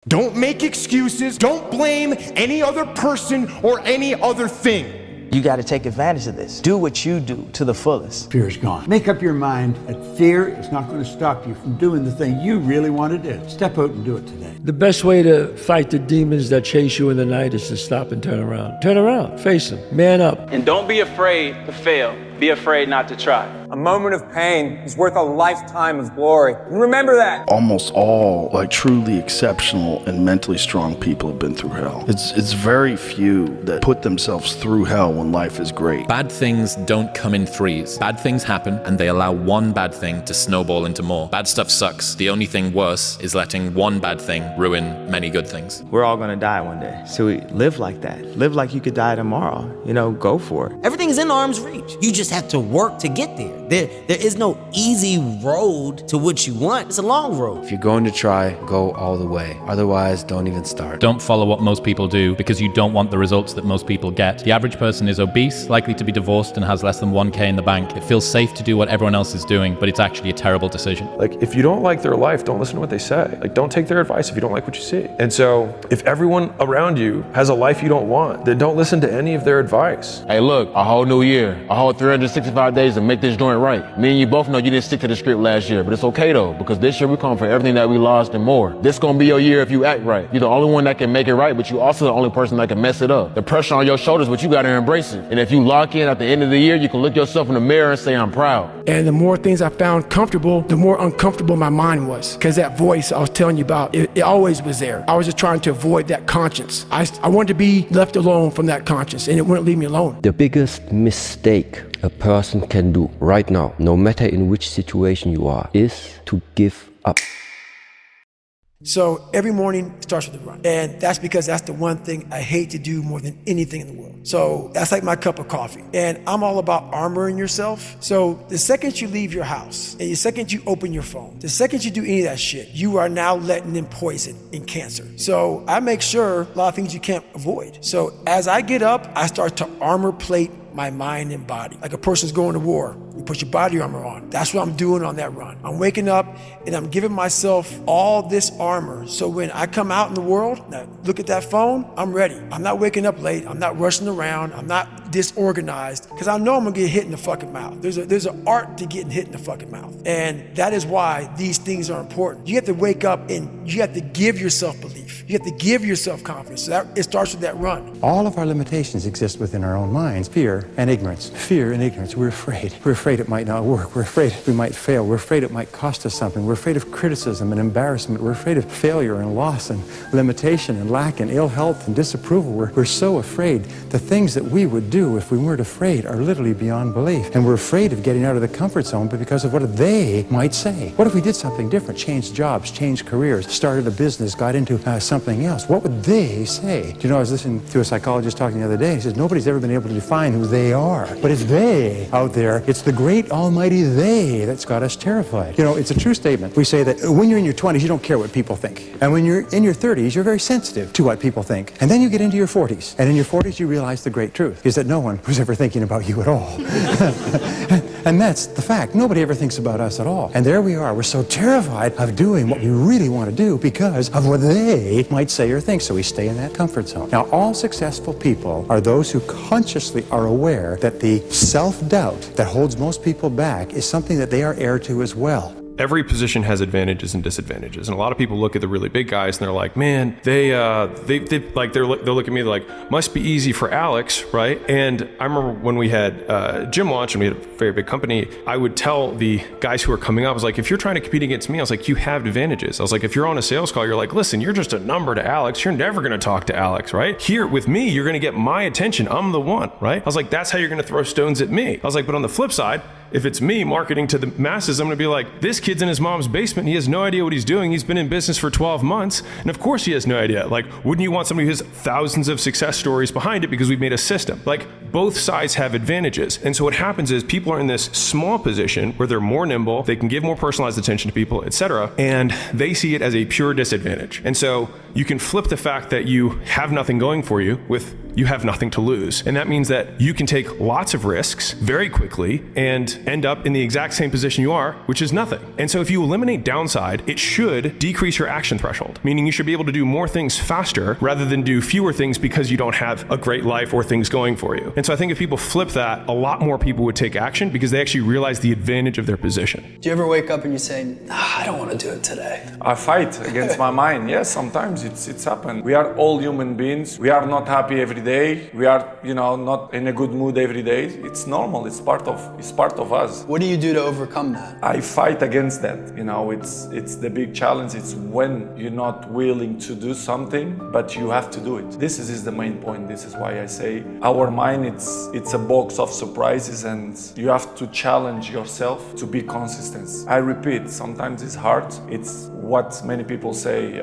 Don't make excuses. Don't blame any other person or any other thing. You got to take advantage of this. Do what you do to the fullest. Fear is gone. Make up your mind that fear is not going to stop you from doing the thing you really want to do. Step out and do it today. The best way to fight the demons that chase you in the night is to stop and turn around. Turn around, face them, man up. And don't be afraid to fail. Be afraid not to try. A moment of pain is worth a lifetime of glory. And remember that. Almost all truly exceptional and mentally strong people have been through hell. It's very few that put themselves through hell when life is great. Bad things don't come in threes. Bad things happen and they allow one bad thing to snowball into more. Bad stuff sucks. The only thing worse is letting one bad thing ruin many good things. We're all gonna die one day. So we live like that. Live like you could die tomorrow. You know, go for it. Everything's in arm's reach. You just have to work to get there. There is no easy road to what you want. It's a long road. If you're going to try, go all the way. Otherwise, don't even start. Don't follow what most people do because you don't want the results that most people get. The average person is obese, likely to be divorced, and has less than 1K in the bank. It feels safe to do what everyone else is doing, but it's actually a terrible decision. If you don't like their life, don't listen to what they say. Don't take their advice if you don't like what you see. And so if everyone around you has a life you don't want, then don't listen to any of their advice. Hey, look, a whole new year, a whole 365 days to make this joint right. Me and you both know you didn't stick to the script last year, but it's okay though, because this year we come for everything that we lost and more. This gonna be your year if you act right. You're the only one that can make it right, but you also the only person that can mess it up. The pressure on your shoulders, but you gotta embrace it. And if you lock in at the end of the year, you can look yourself in the mirror and say, I'm proud. And the more things I found comfortable, the more uncomfortable my mind was. Because that voice I was telling you about, it always was there. I was just trying to avoid that conscience. I wanted to be left alone from that conscience, and it wouldn't leave me alone. The biggest mistake a person can do right now, no matter in which situation you are, is to give up. So every morning starts with a run. And that's because that's the one thing I hate to do more than anything in the world. So that's like my cup of coffee. And I'm all about armoring yourself. So the second you leave your house, and the second you open your phone, the second you do any of that shit, you are now letting in poison and cancer. So I make sure a lot of things you can't avoid. So as I get up, I start to armor plate my mind and body. Like a person's going to war, you put your body armor on. That's what I'm doing on that run. I'm waking up and I'm giving myself all this armor. So when I come out in the world, now look at that phone, I'm ready. I'm not waking up late. I'm not rushing around. I'm not disorganized because I know I'm gonna get hit in the fucking mouth. There's an art to getting hit in the fucking mouth. And that is why these things are important. You have to wake up and you have to give yourself belief. You have to give yourself confidence. So it starts with that run. All of our limitations exist within our own minds. Fear and ignorance. Fear and ignorance. We're afraid. We're afraid it might not work. We're afraid we might fail. We're afraid it might cost us something. We're afraid of criticism and embarrassment. We're afraid of failure and loss and limitation and lack and ill health and disapproval. We're so afraid. The things that we would do if we weren't afraid are literally beyond belief. And we're afraid of getting out of the comfort zone because of what they might say. What if we did something different? Changed jobs, changed careers, started a business, got into something else? What would they say? Do you know, I was listening to a psychologist talking the other day. He says, nobody's ever been able to define who they are. But it's they out there. It's the great almighty they that's got us terrified. You know, it's a true statement. We say that when you're in your 20s, you don't care what people think. And when you're in your 30s, you're very sensitive to what people think. And then you get into your 40s. And in your 40s, you realize the great truth is that no one was ever thinking about you at all. And that's the fact. Nobody ever thinks about us at all. And there we are. We're so terrified of doing what we really want to do because of what they might say or think. So we stay in that comfort zone. Now, all successful people are those who consciously are aware that the self-doubt that holds most people back is something that they are heir to as well. Every position has advantages and disadvantages, and a lot of people look at the really big guys and they're like, man, they'll look at me, they're like, must be easy for Alex, right? And I remember when we had gym launch and we had a very big company, I would tell the guys who are coming up, I was like, if you're trying to compete against me, I was like, you have advantages. I was like, if you're on a sales call, you're like, listen, you're just a number to Alex. You're never going to talk to Alex, right? Here with me, you're going to get my attention. I'm the one, right? I was like, that's how you're going to throw stones at me. I was like, but on the flip side, if it's me marketing to the masses, I'm gonna be like, this kid's in his mom's basement. He has no idea what he's doing. He's been in business for 12 months. And of course he has no idea. Like, wouldn't you want somebody who has thousands of success stories behind it because we've made a system? Like, both sides have advantages. And so what happens is people are in this small position where they're more nimble, they can give more personalized attention to people, etc. And they see it as a pure disadvantage. And so you can flip the fact that you have nothing going for you with you have nothing to lose. And that means that you can take lots of risks very quickly and end up in the exact same position you are, which is nothing. And so if you eliminate downside, it should decrease your action threshold, meaning you should be able to do more things faster rather than do fewer things because you don't have a great life or things going for you. And so I think if people flip that, a lot more people would take action because they actually realize the advantage of their position. Do you ever wake up and you say, I don't want to do it today? I fight against my mind. Yes, sometimes it's happened. We are all human beings. We are not happy every day. We are, not in a good mood every day. It's normal. It's part of us. What do you do to overcome that? I fight against that. It's the big challenge. It's when you're not willing to do something, but you have to do it. This is the main point. This is why I say our mind, it's a box of surprises, and you have to challenge yourself to be consistent. I repeat, sometimes it's hard. It's what many people say,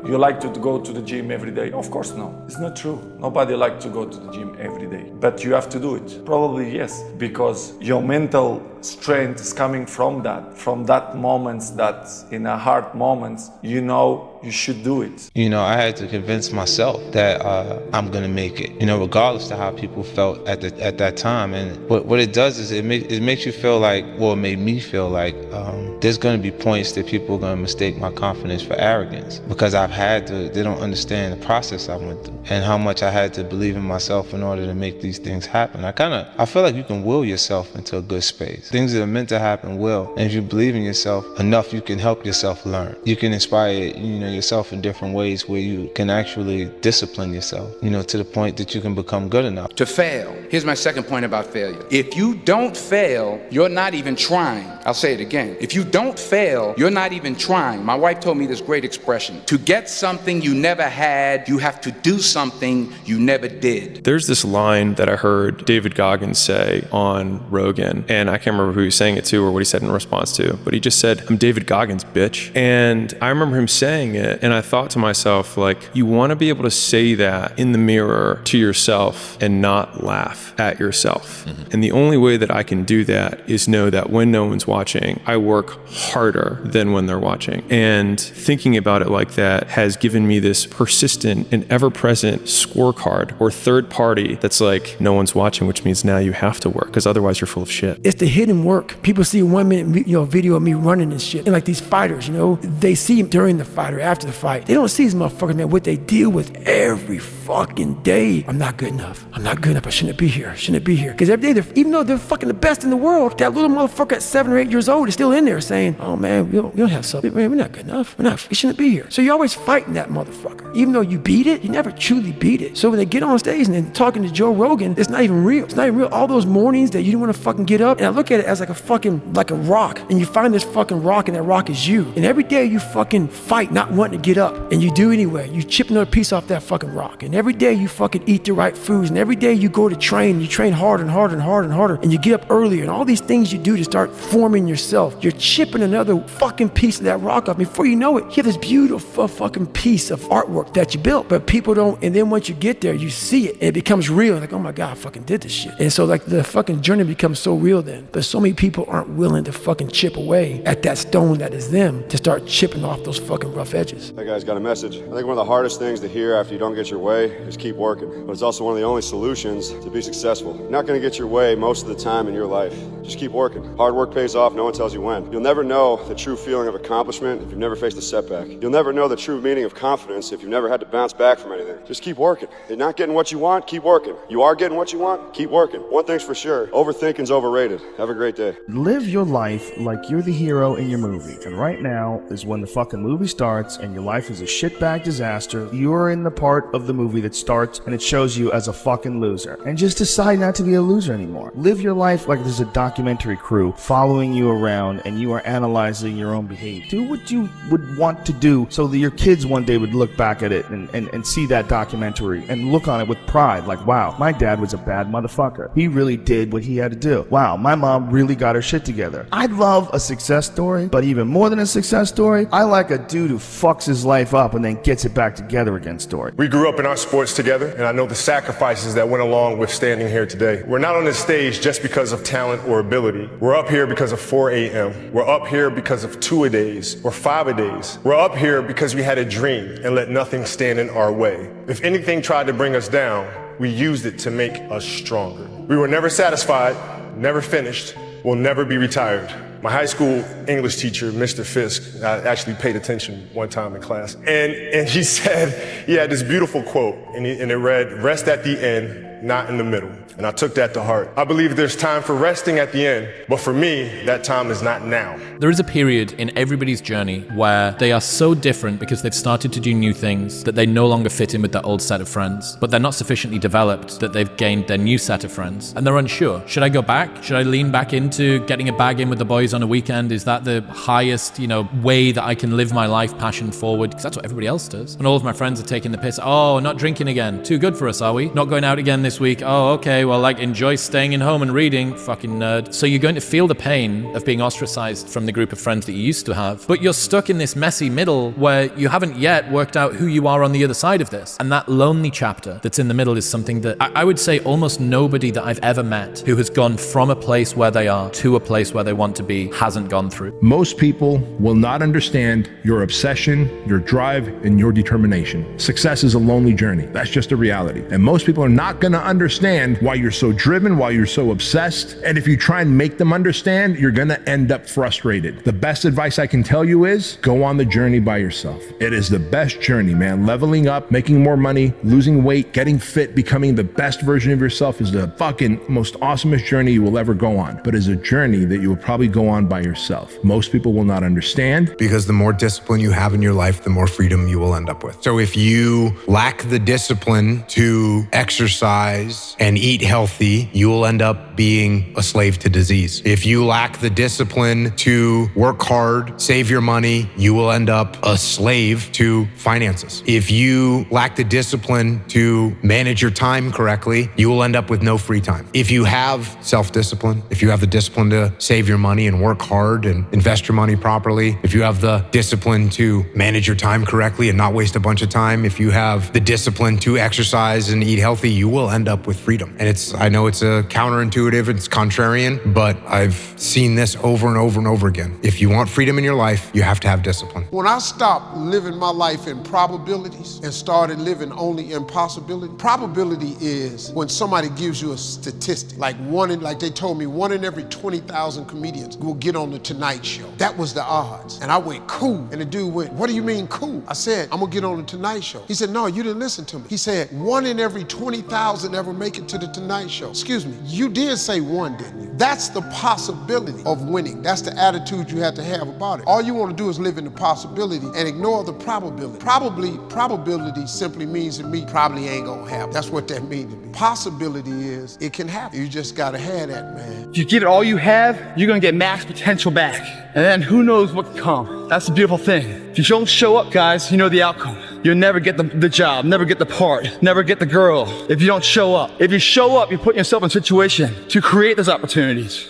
you like to go to the gym every day. Of course, no. It's not true. Nobody likes to go to the gym every day. But you have to do it. Probably yes, because your mental strength is coming from that moments that in a hard moments, you should do it. I had to convince myself that I'm gonna make it, regardless of how people felt at that time. And what it does is it makes you feel like, well, it made me feel like there's gonna be points that people are gonna mistake my confidence for arrogance, because they don't understand the process I went through and how much I had to believe in myself in order to make these things happen. I feel like you can will yourself into a good space. Things that are meant to happen will, and if you believe in yourself enough, you can help yourself learn. You can inspire, yourself in different ways where you can actually discipline yourself, to the point that you can become good enough. To fail. Here's my second point about failure. If you don't fail, you're not even trying. I'll say it again. If you don't fail, you're not even trying. My wife told me this great expression. To get something you never had, you have to do something you never did. There's this line that I heard David Goggins say on Rogan, and I can't remember who he was saying it to or what he said in response to, but he just said, "I'm David Goggins, bitch." And I remember him saying it, and I thought to myself, you want to be able to say that in the mirror to yourself and not laugh at yourself. And the only way that I can do that is know that when no one's watching, I work harder than when they're watching. And thinking about it like that has given me this persistent and ever-present scorecard or third party that's like, no one's watching, which means now you have to work, because otherwise you're full of shit. It's the hidden work. People see 1 minute video of me running and shit. And like these fighters, they see during the fight or after the fight. They don't see these motherfuckers, man, what they deal with every fucking day. I'm not good enough. I'm not good enough. I shouldn't be here. Shouldn't be here. Because every day, even though they're fucking the best in the world, that little motherfucker at 7 or 8 years old is still in there saying, oh man, we don't have something. Man, we're not good enough. We shouldn't be here. So you're always fighting that motherfucker. Even though you beat it, you never truly beat it. So when they get on stage and they're talking to Joe Rogan, it's not even real. It's not even real. All those mornings that you didn't want to fucking get up, and I look at it as like a rock, and you find this fucking rock, and that rock is you. And every day you fucking fight not wanting to get up, and you do anyway. You chip another piece off that fucking rock. And every day you fucking eat the right foods, and every day you go to train, and you train harder and harder and harder and harder, and you get up earlier, and all these things you do to start forming yourself. You're chipping another fucking piece of that rock off. Before you know it, you have this beautiful fucking piece of artwork that you built, but people don't. And then once you get there, you see it, and it becomes real. Like, oh my God, I fucking did this shit. And so like the fucking journey becomes so real then. But so many people aren't willing to fucking chip away at that stone that is them, to start chipping off those fucking rough edges. That guy's got a message. I think one of the hardest things to hear after you don't get your way is keep working. But it's also one of the only solutions to be successful. You're not going to get your way most of the time in your life. Just keep working. Hard work pays off. No one tells you when. You'll never know the true feeling of accomplishment if you've never faced a setback. You'll never know the true meaning of confidence if you've never had to bounce back from anything. Just keep working. You're not getting what you want, keep working. You are getting what you want, keep working. One thing's for sure, overthinking's overrated. Have a great day. Live your life like you're the hero in your movie. And right now is when the fucking movie starts and your life is a shitbag disaster. You're in the part of the movie that starts and it shows you as a fucking loser. And just decide not to be a loser anymore. Live your life like there's a documentary crew following you around and you are analyzing your own behavior. Do what you would want to do so that your kids one day would look back at it and see that documentary and look on it with pride. Like, wow, my dad was a bad motherfucker. He really did what he had to do. Wow, my mom really got her shit together. I love a success story, but even more than a success story, I like a dude who fucks his life up and then gets it back together again story. We grew up in our sports together, and I know the sacrifices that went along with standing here today. We're not on this stage just because of talent or ability. We're up here because of 4 a.m. We're up here because of 2-a-days or 5-a-days. We're up here because we had a dream and let nothing stand in our way. If anything tried to bring us down, we used it to make us stronger. We were never satisfied, never finished, will never be retired. My high school English teacher, Mr. Fisk, I actually paid attention one time in class, and he said, he had this beautiful quote, and it read, "Rest at the end, not in the middle." And I took that to heart. I believe there's time for resting at the end, but for me, that time is not now. There is a period in everybody's journey where they are so different because they've started to do new things that they no longer fit in with their old set of friends, but they're not sufficiently developed that they've gained their new set of friends, and they're unsure. Should I go back? Should I lean back into getting a bag in with the boys on a weekend? Is that the highest, way that I can live my life passion forward? Because that's what everybody else does. And all of my friends are taking the piss. Oh, not drinking again. Too good for us, are we? Not going out again this week. Oh, okay. Well, enjoy staying in home and reading, fucking nerd. So you're going to feel the pain of being ostracized from the group of friends that you used to have, but you're stuck in this messy middle where you haven't yet worked out who you are on the other side of this. And that lonely chapter that's in the middle is something that I would say almost nobody that I've ever met who has gone from a place where they are to a place where they want to be hasn't gone through. Most people will not understand your obsession, your drive, and your determination. Success is a lonely journey. That's just a reality. And most people are not going to understand why you're so driven, why you're so obsessed. And if you try and make them understand, you're going to end up frustrated. The best advice I can tell you is go on the journey by yourself. It is the best journey, man. Leveling up, making more money, losing weight, getting fit, becoming the best version of yourself is the fucking most awesomest journey you will ever go on. But it's a journey that you will probably go on by yourself. Most people will not understand. Because the more discipline you have in your life, the more freedom you will end up with. So if you lack the discipline to exercise and eat healthy, you will end up being a slave to disease. If you lack the discipline to work hard, save your money, you will end up a slave to finances. If you lack the discipline to manage your time correctly, you will end up with no free time. If you have self-discipline, if you have the discipline to save your money and work hard and invest your money properly, if you have the discipline to manage your time correctly and not waste a bunch of time, if you have the discipline to exercise and eat healthy, you will end up with freedom. And I know it's a counterintuitive, it's contrarian, but I've seen this over and over and over again. If you want freedom in your life, you have to have discipline. When I stopped living my life in probabilities and started living only in possibility, probability is when somebody gives you a statistic, like they told me, 1 in every 20,000 comedians will get on the Tonight Show. That was the odds. And I went, cool. And the dude went, what do you mean cool? I said, I'm gonna get on the Tonight Show. He said, no, you didn't listen to me. He said, 1 in every 20,000 ever make it to the Tonight Show. Excuse me, you did say 1, didn't you? That's the possibility of winning. That's the attitude you have to have about it. All you want to do is live in the possibility and ignore the probability. Probability simply means to me, probably ain't gonna happen. That's what that means to me. Possibility is, it can happen. You just gotta have that, man. If you give it all you have, you're gonna get max potential back. And then who knows what can come. That's the beautiful thing. If you don't show up, guys, you know the outcome. You'll never get the job, never get the part, never get the girl if you don't show up. If you show up, you put yourself in a situation to create those opportunities.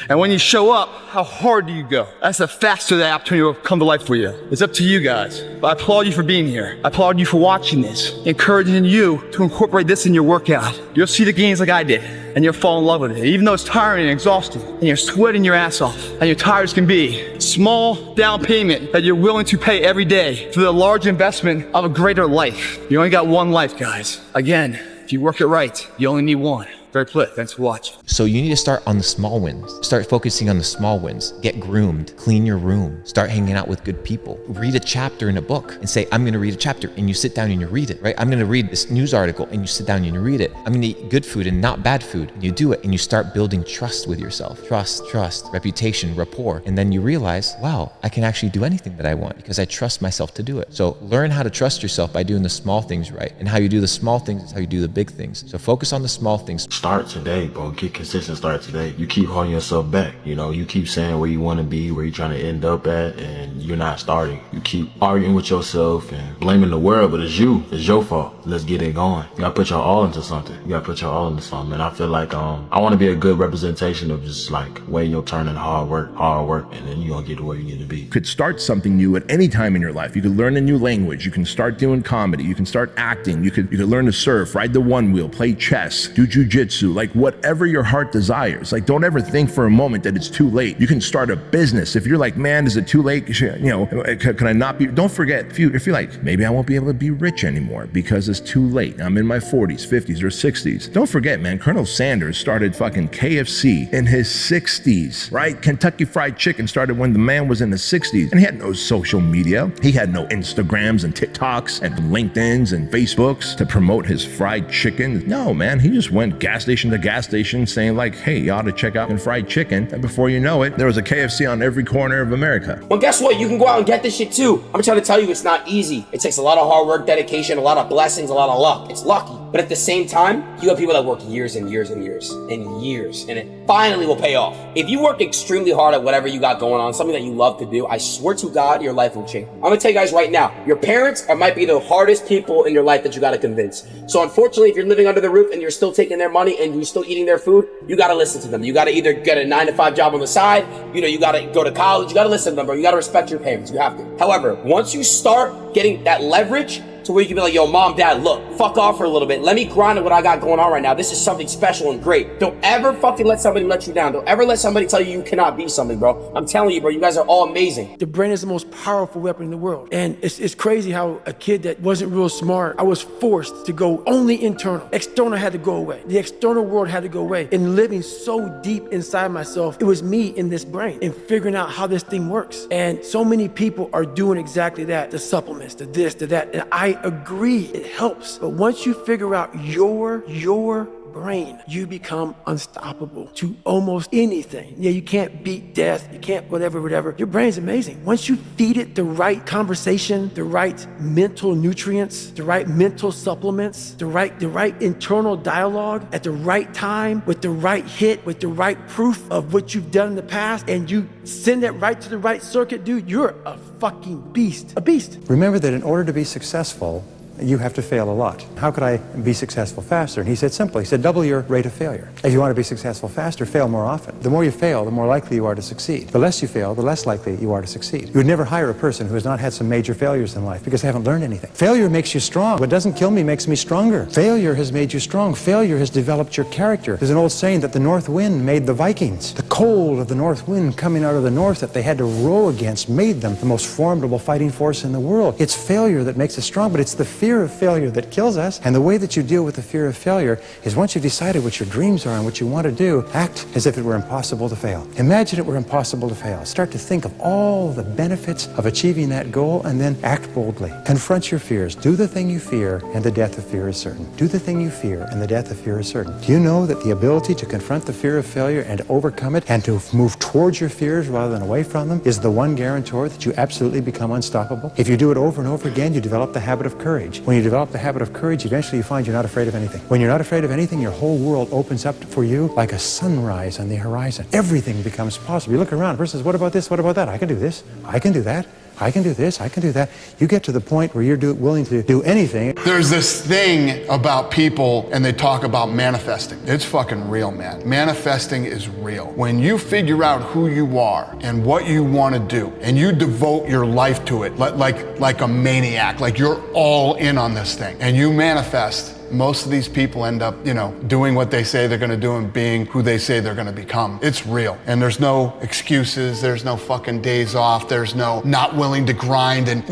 And when you show up, how hard do you go? That's the faster the opportunity will come to life for you. It's up to you guys. But I applaud you for being here. I applaud you for watching this, encouraging you to incorporate this in your workout. You'll see the gains like I did, and you'll fall in love with it. Even though it's tiring and exhausting, and you're sweating your ass off, and you're tired as can be. Small down payment that you're willing to pay every day for the large investment of a greater life. You only got one life, guys. Again, if you work it right, you only need one. Very plit. Thanks for watching. So you need to start on the small wins. Start focusing on the small wins. Get groomed. Clean your room. Start hanging out with good people. Read a chapter in a book and say, I'm going to read a chapter, and you sit down and you read it, right? I'm going to read this news article, and you sit down and you read it. I'm going to eat good food and not bad food. And you do it, and you start building trust with yourself. Trust, reputation, rapport. And then you realize, wow, I can actually do anything that I want because I trust myself to do it. So learn how to trust yourself by doing the small things right. And how you do the small things is how you do the big things. So focus on the small things. Start today, bro. Get consistent. Start today. You keep holding yourself back. You keep saying where you want to be, where you're trying to end up at, and you're not starting. You keep arguing with yourself and blaming the world, but it's you. It's your fault. Let's get it going. You gotta put your all into something. And I feel like I want to be a good representation of just like waiting your turn and hard work, and then you're gonna get to where you need to be. You could start something new at any time in your life. You could learn a new language. You can start doing comedy. You can start acting. You could learn to surf, ride the one wheel, play chess, do jujitsu. jujitsu, like whatever your heart desires. Like, don't ever think for a moment that it's too late. You can start a business. If you're like, man, is it too late? You know, can I not be? Don't forget, if you're like, maybe I won't be able to be rich anymore because it's too late. I'm in my 40s, 50s, or 60s. Don't forget, man, Colonel Sanders started fucking KFC in his 60s, right? Kentucky Fried Chicken started when the man was in the 60s, and he had no social media. He had no Instagrams and TikToks and LinkedIns and Facebooks to promote his fried chicken. No, man, he just went gas station to gas station saying like, hey, you ought to check out fried chicken. And before you know it, there was a KFC on every corner of America. Well, guess what? You can go out and get this shit too. I'm trying to tell you, it's not easy. It takes a lot of hard work, dedication, a lot of blessings, a lot of luck. It's lucky. But at the same time, you have people that work years and years and years and years, and it finally will pay off. If you work extremely hard at whatever you got going on, something that you love to do, I swear to God, your life will change. I'm gonna tell you guys right now, your parents might be the hardest people in your life that you gotta convince. So unfortunately, if you're living under the roof and you're still taking their money and you're still eating their food, you gotta listen to them. You gotta either get a 9-to-5 job on the side, you gotta go to college, you gotta listen to them, bro. You gotta respect your parents, you have to. However, once you start getting that leverage, to where you can be like, yo, mom, dad, look, fuck off for a little bit. Let me grind at what I got going on right now. This is something special and great. Don't ever fucking let somebody let you down. Don't ever let somebody tell you you cannot be something, bro. I'm telling you, bro, you guys are all amazing. The brain is the most powerful weapon in the world. And it's crazy how a kid that wasn't real smart, I was forced to go only internal. External had to go away. The external world had to go away. And living so deep inside myself, it was me in this brain and figuring out how this thing works. And so many people are doing exactly that. The supplements, the this, the that. And I agree, it helps. But once you figure out your brain, you become unstoppable to almost anything. Yeah, you can't beat death, you can't whatever. Your brain's amazing. Once you feed it the right conversation, the right mental nutrients, the right mental supplements, the right internal dialogue at the right time, with the right hit, with the right proof of what you've done in the past, and you send that right to the right circuit, dude, you're a fucking beast. A beast. Remember that in order to be successful, you have to fail a lot. How could I be successful faster? And he said simply, he said, double your rate of failure. If you want to be successful faster, fail more often. The more you fail, the more likely you are to succeed. The less you fail, the less likely you are to succeed. You would never hire a person who has not had some major failures in life because they haven't learned anything. Failure makes you strong. What doesn't kill me makes me stronger. Failure has made you strong. Failure has developed your character. There's an old saying that the north wind made the Vikings. The cold of the north wind coming out of the north that they had to row against made them the most formidable fighting force in the world. It's failure that makes us strong, but it's the fear of failure that kills us. And the way that you deal with the fear of failure is once you've decided what your dreams are and what you want to do, act as if it were impossible to fail. Imagine it were impossible to fail. Start to think of all the benefits of achieving that goal and then act boldly. Confront your fears. Do the thing you fear and the death of fear is certain. Do the thing you fear and the death of fear is certain. Do you know that the ability to confront the fear of failure and to overcome it and to move towards your fears rather than away from them is the one guarantor that you absolutely become unstoppable? If you do it over and over again, you develop the habit of courage. When you develop the habit of courage, eventually you find you're not afraid of anything. When you're not afraid of anything, your whole world opens up for you like a sunrise on the horizon. Everything becomes possible. You look around, a person says, what about this, what about that? I can do this, I can do that, I can do this, I can do that. You get to the point where you're willing to do anything. There's this thing about people and they talk about manifesting. It's fucking real, man. Manifesting is real. When you figure out who you are and what you want to do and you devote your life to it like a maniac, like you're all in on this thing and you manifest, most of these people end up, doing what they say they're going to do and being who they say they're going to become. It's real. And there's no excuses. There's no fucking days off. There's no not willing to grind and,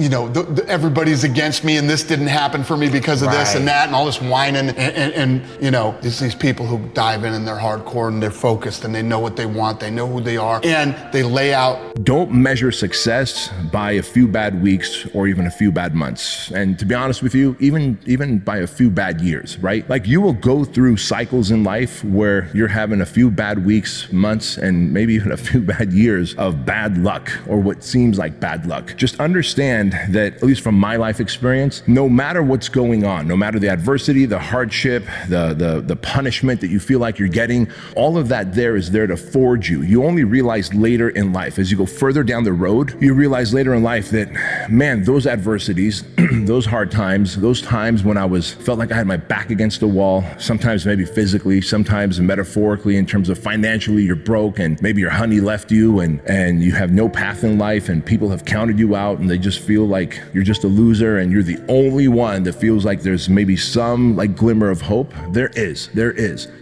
everybody's against me and this didn't happen for me because of this and that and all this whining. And there's these people who dive in and they're hardcore and they're focused and they know what they want. They know who they are and they lay out. Don't measure success by a few bad weeks or even a few bad months. And to be honest with you, even by a few bad years, right? Like you will go through cycles in life where you're having a few bad weeks, months, and maybe even a few bad years of bad luck or what seems like bad luck. Just understand that, at least from my life experience, no matter what's going on, no matter the adversity, the hardship, the punishment that you feel like you're getting, all of that is there to forge you. You only realize later in life, as you go further down the road, you realize later in life that, man, those adversities, those hard times, those times when I felt like I had my back against the wall, sometimes maybe physically, sometimes metaphorically in terms of financially you're broke and maybe your honey left you and you have no path in life and people have counted you out and they just feel like you're just a loser and you're the only one that feels like there's maybe some like glimmer of hope. There is.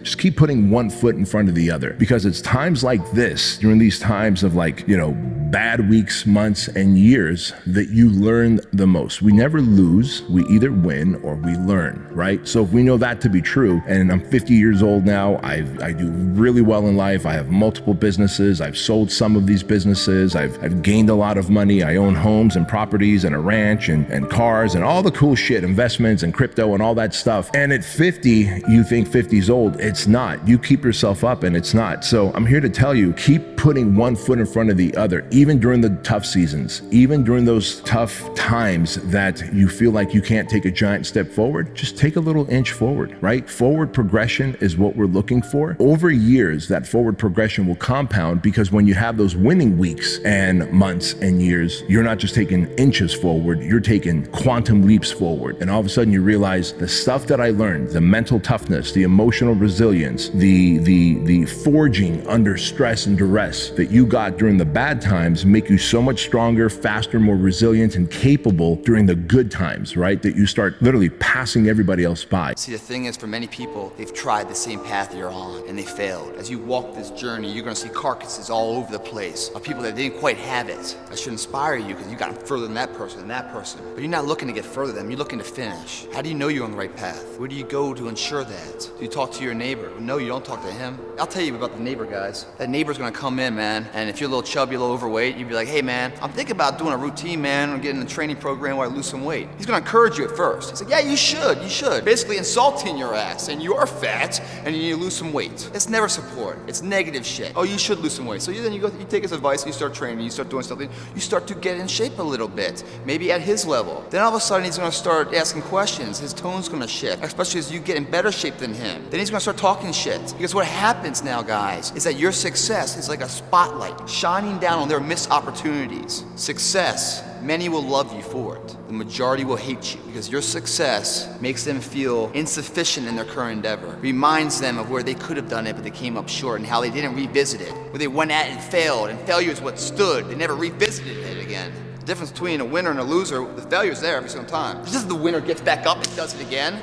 Just keep putting one foot in front of the other, because it's times like this, during these times of like, you know, bad weeks, months, and years that you learn the most. We never lose. We either win or we learn, right? So if we know that to be true, and I'm 50 years old now, I do really well in life. I have multiple businesses. I've sold some of these businesses. I've gained a lot of money. I own homes and properties and a ranch and cars and all the cool shit, investments and crypto and all that stuff. And at 50, you think 50's old. It's not. You keep yourself up and it's not. So I'm here to tell you, keep putting one foot in front of the other, even during the tough seasons, even during those tough times that you feel like you can't take a giant step forward. Just take a little inch forward, right? Forward progression is what we're looking for. Over years, that forward progression will compound, because when you have those winning weeks and months and years, you're not just taking inches forward, you're taking quantum leaps forward. And all of a sudden you realize the stuff that I learned, the mental toughness, the emotional resilience, the forging under stress and duress that you got during the bad times make you so much stronger, faster, more resilient, and capable during the good times, right? That you start literally passing everybody else by. See, the thing is, for many people, they've tried the same path you're on and they failed. As you walk this journey, you're gonna see carcasses all over the place of people that didn't quite have it. That should inspire you, because you got further than that person and that person. But you're not looking to get further than them, you're looking to finish. How do you know you're on the right path? Where do you go to ensure that? Do you talk to your neighbor? No, you don't talk to him. I'll tell you about the neighbor, guys. That neighbor's gonna come in, man, and if you're a little chubby, a little overweight, you'd be like, hey man, I'm thinking about doing a routine, man, or getting a training program where I lose some weight. He's gonna encourage you at first. He's like, yeah, you should. Basically insulting your ass, and you're fat, and you need to lose some weight. It's never support. It's negative shit. Oh, you should lose some weight. So then you take his advice, and you start training, you start doing something, you start to get in shape a little bit, maybe at his level. Then all of a sudden he's gonna start asking questions, his tone's gonna shift, especially as you get in better shape than him. Then he's gonna start talking shit. Because what happens now, guys, is that your success is like a spotlight shining down on their missed opportunities. Success, many will love you for it. The majority will hate you, because your success makes them feel insufficient in their current endeavor. Reminds them of where they could have done it, but they came up short, and how they didn't revisit it. Where they went at it and failed, and failure is what stood. They never revisited it again. The difference between a winner and a loser, the failure's there every single time. It's just the winner gets back up and does it again,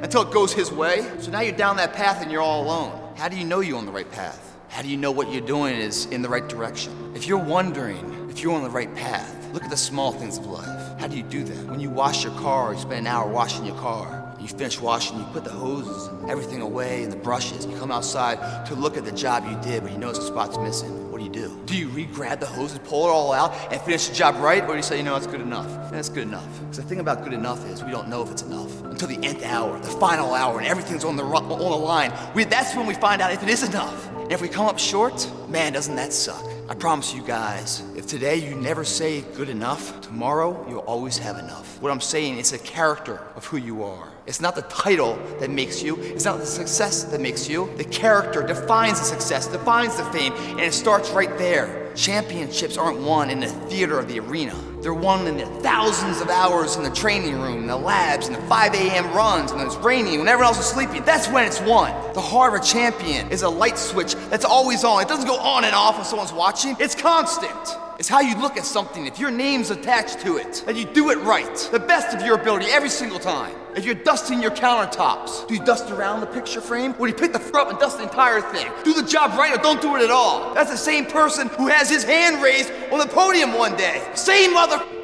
until it goes his way. So now you're down that path and you're all alone. How do you know you're on the right path? How do you know what you're doing is in the right direction? If you're wondering if you're on the right path, look at the small things of life. How do you do that? When you wash your car, you spend an hour washing your car. You finish washing, you put the hoses and everything away and the brushes. You come outside to look at the job you did, but you notice a spot's missing. What do? Do you re-grab the hoses, pull it all out, and finish the job right? Or do you say, you know, it's good enough? And it's good enough. Because the thing about good enough is we don't know if it's enough until the nth hour, the final hour, and everything's on the line. That's when we find out if it is enough. And if we come up short, man, doesn't that suck? I promise you guys, if today you never say good enough, tomorrow you'll always have enough. What I'm saying, it's a character of who you are. It's not the title that makes you. It's not the success that makes you. The character defines the success, defines the fame, and it starts right there. Championships aren't won in the theater or the arena. They're won in the thousands of hours in the training room, in the labs, in the 5 a.m. runs, when it's raining, when everyone else is sleeping. That's when it's won. The heart of a champion is a light switch that's always on. It doesn't go on and off when someone's watching. It's constant. It's how you look at something. If your name's attached to it, that you do it right, the best of your ability every single time. If you're dusting your countertops, do you dust around the picture frame? Or do you pick the front and dust the entire thing? Do the job right or don't do it at all. That's the same person who has his hand raised on the podium one day. Same motherfuckers.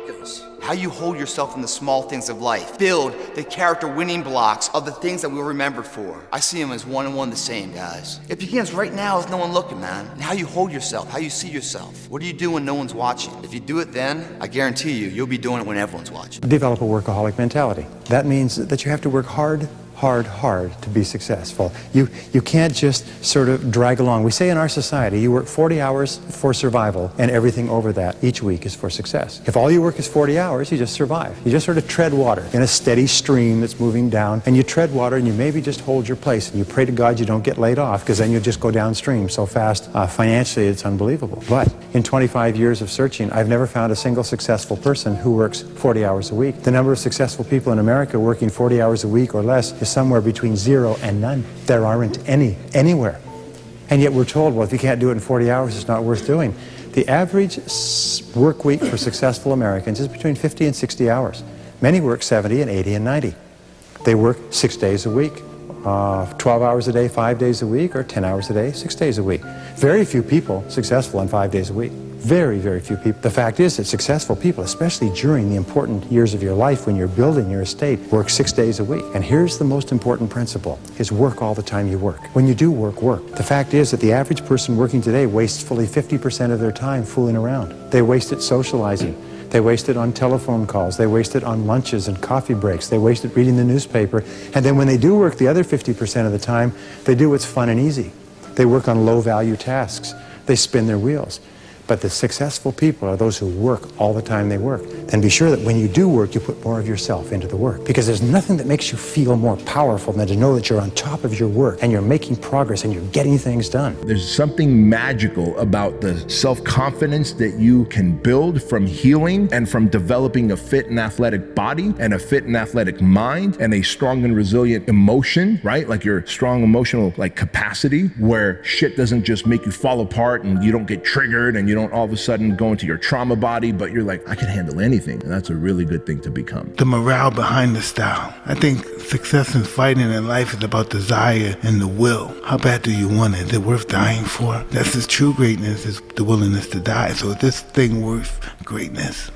How you hold yourself in the small things of life. Build the character winning blocks of the things that we'll remember for. I see them as one and one the same, guys. It begins right now with no one looking, man. And how you hold yourself, how you see yourself. What do you do when no one's watching? If you do it then, I guarantee you'll be doing it when everyone's watching. Develop a workaholic mentality. That means that you have to work hard hard to be successful. You can't just sort of drag along. We say in our society, you work 40 hours for survival, and everything over that each week is for success. If all you work is 40 hours, you just survive. You just sort of tread water in a steady stream that's moving down, and you tread water and you maybe just hold your place, and you pray to God you don't get laid off, because then you'll just go downstream so fast. Financially, it's unbelievable. But in 25 years of searching, I've never found a single successful person who works 40 hours a week. The number of successful people in America working 40 hours a week or less is somewhere between 0 and none. There aren't any, anywhere. And yet we're told, well, if you can't do it in 40 hours, it's not worth doing. The average work week for successful Americans is between 50 and 60 hours. Many work 70 and 80 and 90. They work 6 days a week, 12 hours a day, 5 days a week, or 10 hours a day, 6 days a week. Very few people successful on 5 days a week. Very, very few people. The fact is that successful people, especially during the important years of your life when you're building your estate, work 6 days a week. And here's the most important principle, is work all the time you work. When you do work, work. The fact is that the average person working today wastes fully 50% of their time fooling around. They waste it socializing. They waste it on telephone calls. They waste it on lunches and coffee breaks. They waste it reading the newspaper. And then when they do work the other 50% of the time, they do what's fun and easy. They work on low-value tasks. They spin their wheels. But the successful people are those who work all the time they work. Then be sure that when you do work, you put more of yourself into the work. Because there's nothing that makes you feel more powerful than to know that you're on top of your work and you're making progress and you're getting things done. There's something magical about the self-confidence that you can build from healing and from developing a fit and athletic body and a fit and athletic mind and a strong and resilient emotion, right? Like your strong emotional capacity where shit doesn't just make you fall apart and you don't get triggered and you don't all of a sudden go into your trauma body, but you're like, I can handle anything. And that's a really good thing to become. The morale behind the style. I think success in fighting in life is about desire and the will. How bad do you want it? Is it worth dying for? That's the true greatness, is the willingness to die. So is this thing worth greatness?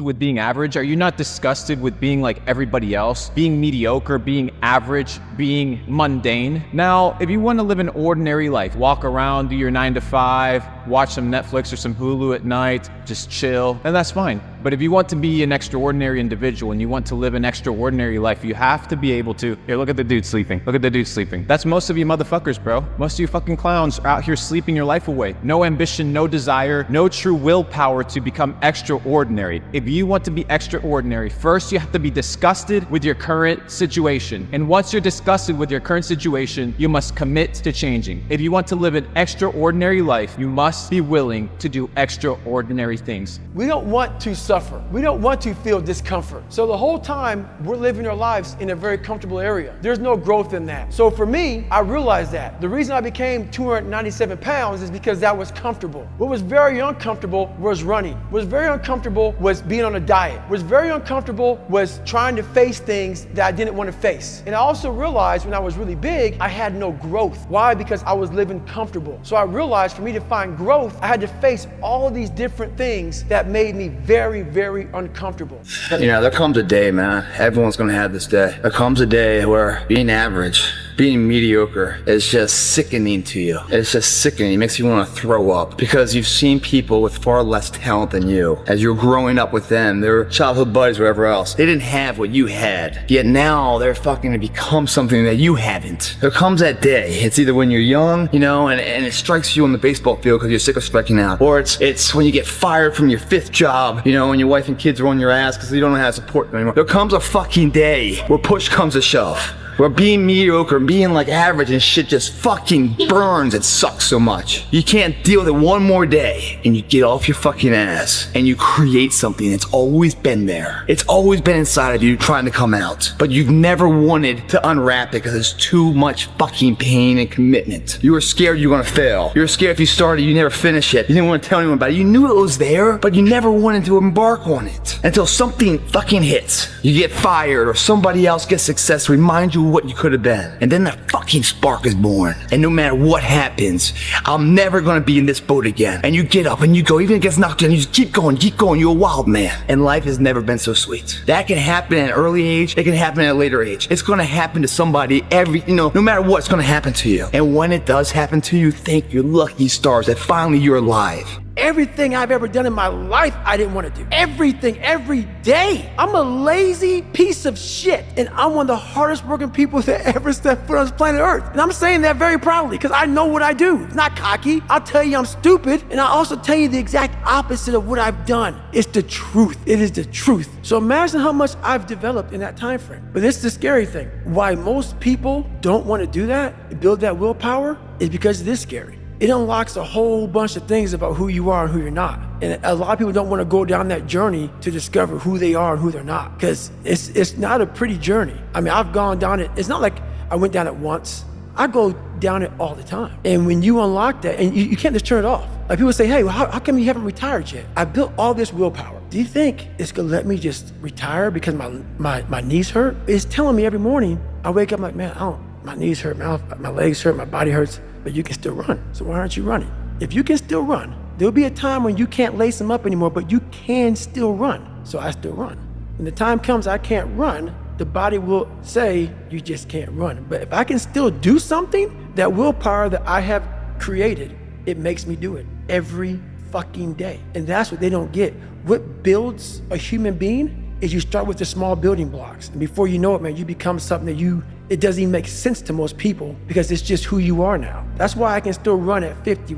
With being average? Are you not disgusted with being like everybody else? Being mediocre, being average, being mundane? Now, if you want to live an ordinary life, walk around, do your 9 to 5, watch some Netflix or some Hulu at night, just chill, and that's fine. But if you want to be an extraordinary individual and you want to live an extraordinary life, you have to be able to, here, look at the dude sleeping. Look at the dude sleeping. That's most of you motherfuckers, bro. Most of you fucking clowns are out here sleeping your life away. No ambition, no desire, no true willpower to become extraordinary. If you want to be extraordinary, first you have to be disgusted with your current situation. And once you're disgusted with your current situation, you must commit to changing. If you want to live an extraordinary life, you must be willing to do extraordinary things. We don't want to suffer. We don't want to feel discomfort. So the whole time we're living our lives in a very comfortable area. There's no growth in that. So for me, I realized that. The reason I became 297 pounds is because that was comfortable. What was very uncomfortable was running. What was very uncomfortable was being on a diet. What was very uncomfortable was trying to face things that I didn't want to face. And I also realized when I was really big, I had no growth. Why? Because I was living comfortable. So I realized for me to find growth, I had to face all of these different things that made me very, very uncomfortable. You know, there comes a day, man. Everyone's gonna have this day. There comes a day where being average, being mediocre is just sickening to you. It's just sickening. It makes you want to throw up because you've seen people with far less talent than you. As you're growing up with them, their childhood buddies, whatever else, they didn't have what you had. Yet now they're fucking to become something that you haven't. There comes that day. It's either when you're young, you know, and it strikes you on the baseball field because you're sick of striking out, or it's when you get fired from your 5th job, you know, and your wife and kids are on your ass because you don't know how to support them anymore. There comes a fucking day where push comes to shove. Where being mediocre and being like average and shit just fucking burns and sucks so much. You can't deal with it one more day and you get off your fucking ass and you create something that's always been there. It's always been inside of you trying to come out. But you've never wanted to unwrap it because there's too much fucking pain and commitment. You were scared you were gonna fail. You were scared if you started, you never finish it. You didn't want to tell anyone about it. You knew it was there, but you never wanted to embark on it. Until something fucking hits. You get fired or somebody else gets success to remind you what you could have been. And then that fucking spark is born. And no matter what happens, I'm never gonna be in this boat again. And you get up and you go, even if it gets knocked down, you just keep going, you're a wild man. And life has never been so sweet. That can happen at an early age, it can happen at a later age. It's gonna happen to somebody no matter what, it's gonna happen to you. And when it does happen to you, thank your lucky stars that finally you're alive. Everything I've ever done in my life, I didn't want to do. Everything, every day. I'm a lazy piece of shit. And I'm one of the hardest working people that ever stepped foot on this planet Earth. And I'm saying that very proudly because I know what I do. It's not cocky. I'll tell you I'm stupid. And I'll also tell you the exact opposite of what I've done. It's the truth. It is the truth. So imagine how much I've developed in that time frame. But this is the scary thing. Why most people don't want to do that, build that willpower, is because it is scary. It unlocks a whole bunch of things about who you are and who you're not. And a lot of people don't want to go down that journey to discover who they are and who they're not, because it's not a pretty journey. I mean, I've gone down it. It's not like I went down it once. I go down it all the time. And when you unlock that, and you can't just turn it off. Like people say, hey, well, how come you haven't retired yet? I built all this willpower. Do you think it's gonna let me just retire because my knees hurt? It's telling me every morning, I wake up like, man, my knees hurt, my legs hurt, my body hurts, but you can still run. So why aren't you running? If you can still run, there'll be a time when you can't lace them up anymore, but you can still run. So I still run. When the time comes I can't run, the body will say, you just can't run. But if I can still do something, that willpower that I have created, it makes me do it every fucking day. And that's what they don't get. What builds a human being is you start with the small building blocks. And before you know it, man, you become something that it doesn't even make sense to most people because it's just who you are now. That's why I can still run at 50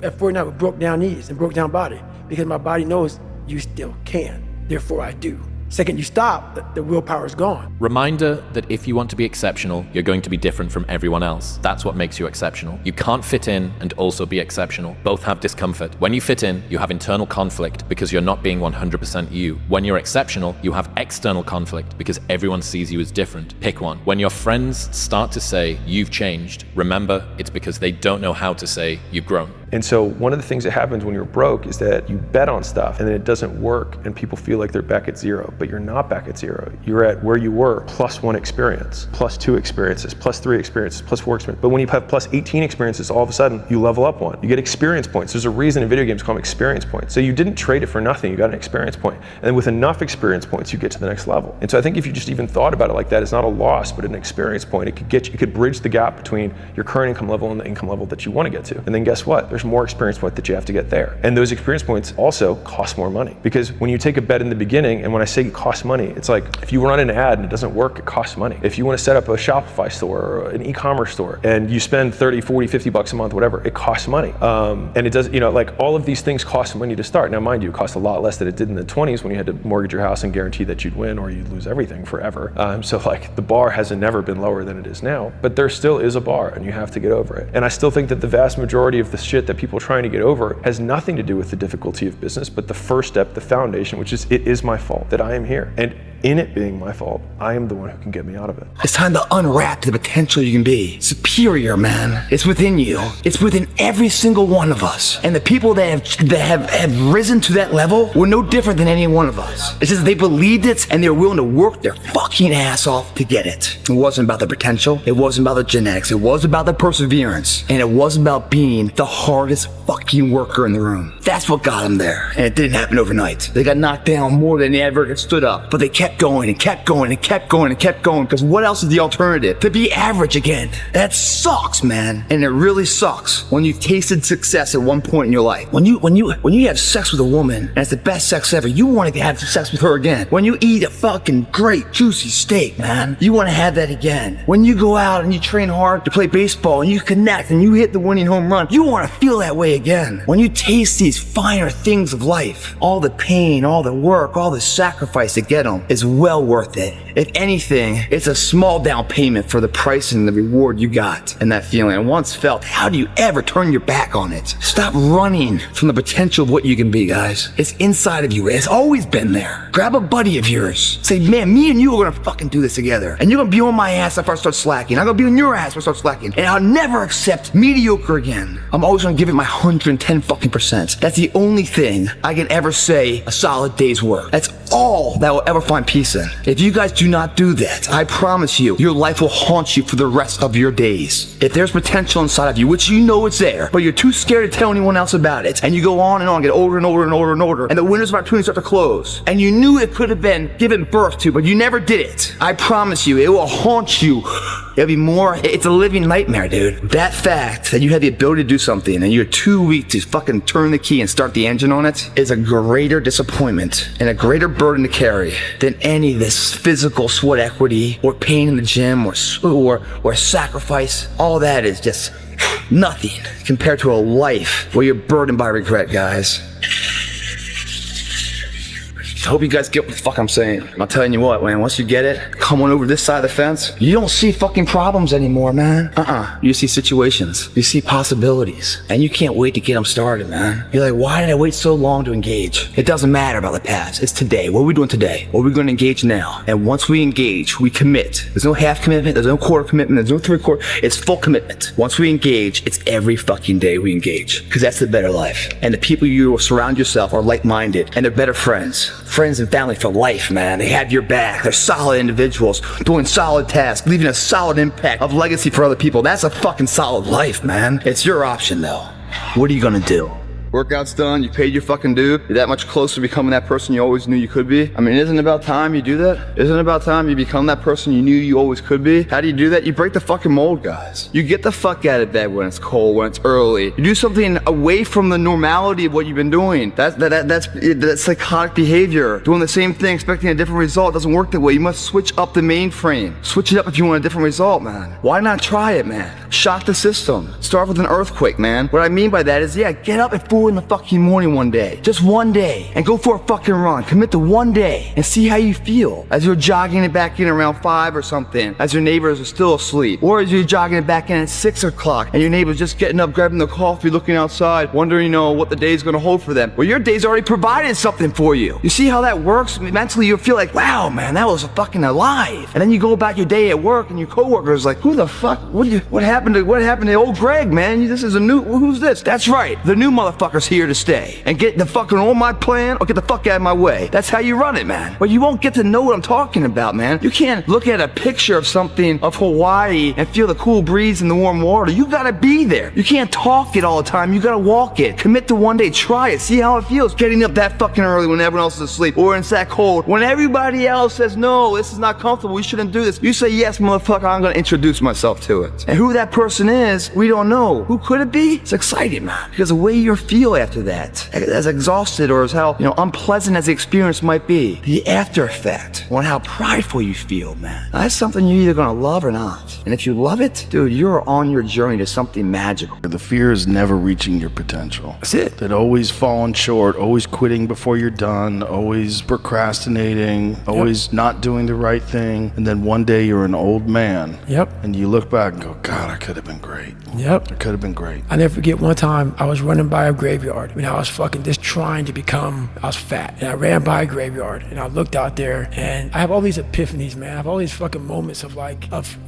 at 49 with broke down knees and broke down body, because my body knows you still can. Therefore I do. Second you stop, the willpower is gone. Reminder that if you want to be exceptional, you're going to be different from everyone else. That's what makes you exceptional. You can't fit in and also be exceptional. Both have discomfort. When you fit in, you have internal conflict because you're not being 100% you. When you're exceptional, you have external conflict because everyone sees you as different. Pick one. When your friends start to say you've changed, remember it's because they don't know how to say you've grown. And so one of the things that happens when you're broke is that you bet on stuff and then it doesn't work and people feel like they're back at zero, but you're not back at zero. You're at where you were plus 1 experience, plus 2 experiences, plus 3 experiences, plus 4 experiences. But when you have plus 18 experiences, all of a sudden you level up 1. You get experience points. There's a reason in video games call them experience points. So you didn't trade it for nothing, you got an experience point. And then with enough experience points, you get to the next level. And so I think if you just even thought about it like that, it's not a loss, but an experience point. It could bridge the gap between your current income level and the income level that you want to get to. And then guess what? There's more experience point that you have to get there. And those experience points also cost more money. Because when you take a bet in the beginning, and when I say it costs money, it's like if you run an ad and it doesn't work, it costs money. If you want to set up a Shopify store or an e-commerce store and you spend 30, 40, 50 bucks a month, whatever, it costs money. And it does, like all of these things cost money to start. Now, mind you, it cost a lot less than it did in the 20s when you had to mortgage your house and guarantee that you'd win or you'd lose everything forever. So like the bar hasn't never been lower than it is now, but there still is a bar and you have to get over it. And I still think that the vast majority of the shit that people are trying to get over has nothing to do with the difficulty of business, but the first step, the foundation, which is it is my fault that I am here. And in it being my fault, I am the one who can get me out of it. It's time to unwrap the potential you can be. Superior, man. It's within you. It's within every single one of us. And the people that have risen to that level were no different than any one of us. It's just they believed it and they were willing to work their fucking ass off to get it. It wasn't about the potential. It wasn't about the genetics. It was about the perseverance. And it was about being the hardest fucking worker in the room. That's what got them there. And it didn't happen overnight. They got knocked down more than they ever stood up. But they kept going and kept going and kept going and kept going, because what else is the alternative? To be average again. That sucks, man. And it really sucks when you've tasted success at one point in your life. When you have sex with a woman and it's the best sex ever, you want to have sex with her again. When you eat a fucking great juicy steak, man, you want to have that again. When you go out and you train hard to play baseball and you connect and you hit the winning home run, you want to feel that way again. When you taste these finer things of life, all the pain, all the work, all the sacrifice to get them is well worth it. If anything, it's a small down payment for the price and the reward you got. And that feeling, and once felt, how do you ever turn your back on it? Stop running from the potential of what you can be, guys. It's inside of you. It's always been there. Grab a buddy of yours. Say, man, me and you are gonna fucking do this together. And you're gonna be on my ass if I start slacking. I'm gonna be on your ass if I start slacking. And I'll never accept mediocre again. I'm always gonna give it my 110 fucking %. That's the only thing I can ever say a solid day's work. That's all that will ever find peace in. If you guys do not do that, I promise you, your life will haunt you for the rest of your days. If there's potential inside of you, which you know it's there, but you're too scared to tell anyone else about it, and you go on, get older and older and older and older, and the windows of opportunity start to close, and you knew it could have been given birth to, but you never did it, I promise you, it will haunt you It'll be more, it's a living nightmare, dude. That fact that you have the ability to do something and you're too weak to fucking turn the key and start the engine on it is a greater disappointment and a greater burden to carry than any of this physical sweat equity or pain in the gym or sacrifice. All that is just nothing compared to a life where you're burdened by regret, guys. I hope you guys get what the fuck I'm saying. I'm telling you what, man, once you get it, come on over this side of the fence, you don't see fucking problems anymore, man. You see situations, you see possibilities, and you can't wait to get them started, man. You're like, why did I wait so long to engage? It doesn't matter about the past, it's today. What are we doing today? What are we gonna engage now? And once we engage, we commit. There's no half commitment, there's no quarter commitment, there's no 3/4, it's full commitment. Once we engage, it's every fucking day we engage, because that's the better life. And the people you surround yourself are like-minded, and they're better friends. Friends and family for life, man. They have your back. They're solid individuals doing solid tasks, leaving a solid impact of legacy for other people. That's a fucking solid life, man. It's your option, though. What are you gonna do? Workout's done, you paid your fucking due, you're that much closer to becoming that person you always knew you could be. I mean, isn't it about time you do that? Isn't it about time you become that person you knew you always could be? How do you do that? You break the fucking mold, guys. You get the fuck out of bed when it's cold, when it's early. You do something away from the normality of what you've been doing. That's psychotic behavior. Doing the same thing, expecting a different result doesn't work that way. You must switch up the mainframe. Switch it up if you want a different result, man. Why not try it, man? Shock the system. Start with an earthquake, man. What I mean by that is, yeah, get up at 4 in the fucking morning one day. Just one day. And go for a fucking run. Commit to one day. And see how you feel. As you're jogging it back in around 5 or something. As your neighbors are still asleep. Or as you're jogging it back in at 6 o'clock. And your neighbor's just getting up, grabbing the coffee, looking outside, wondering, what the day's gonna hold for them. Well, your day's already provided something for you. You see how that works? Mentally, you feel like, wow, man, that was fucking alive. And then you go about your day at work and your coworker's like, who the fuck? What happened to old Greg, man? This is who's this? That's right. The new motherfucker's here to stay and get the fucking on my plan or get the fuck out of my way. That's how you run it, man. But you won't get to know what I'm talking about, man. You can't look at a picture of something of Hawaii and feel the cool breeze and the warm water. You gotta be there. You can't talk it all the time. You gotta walk it. Commit to one day. Try it. See how it feels getting up that fucking early when everyone else is asleep or it's that cold. When everybody else says, no, this is not comfortable. We shouldn't do this. You say, yes, motherfucker, I'm gonna introduce myself to it. And who that person is, we don't know. Who could it be? It's exciting, man. Because the way you feel after that, as exhausted or as how unpleasant as the experience might be, the after effect on how prideful you feel, man. That's something you're either gonna love or not. And if you love it, dude, you're on your journey to something magical. The fear is never reaching your potential. That's it. That always falling short, always quitting before you're done, always procrastinating, always not doing the right thing. And then one day you're an old man. Yep. And you look back and go, God, I could have been great. Yep. I could have been great. I never forget one time I was running by a graveyard. I was fucking just trying to become, I was fat. And I ran by a graveyard and I looked out there and I have all these epiphanies, man. I have all these fucking moments of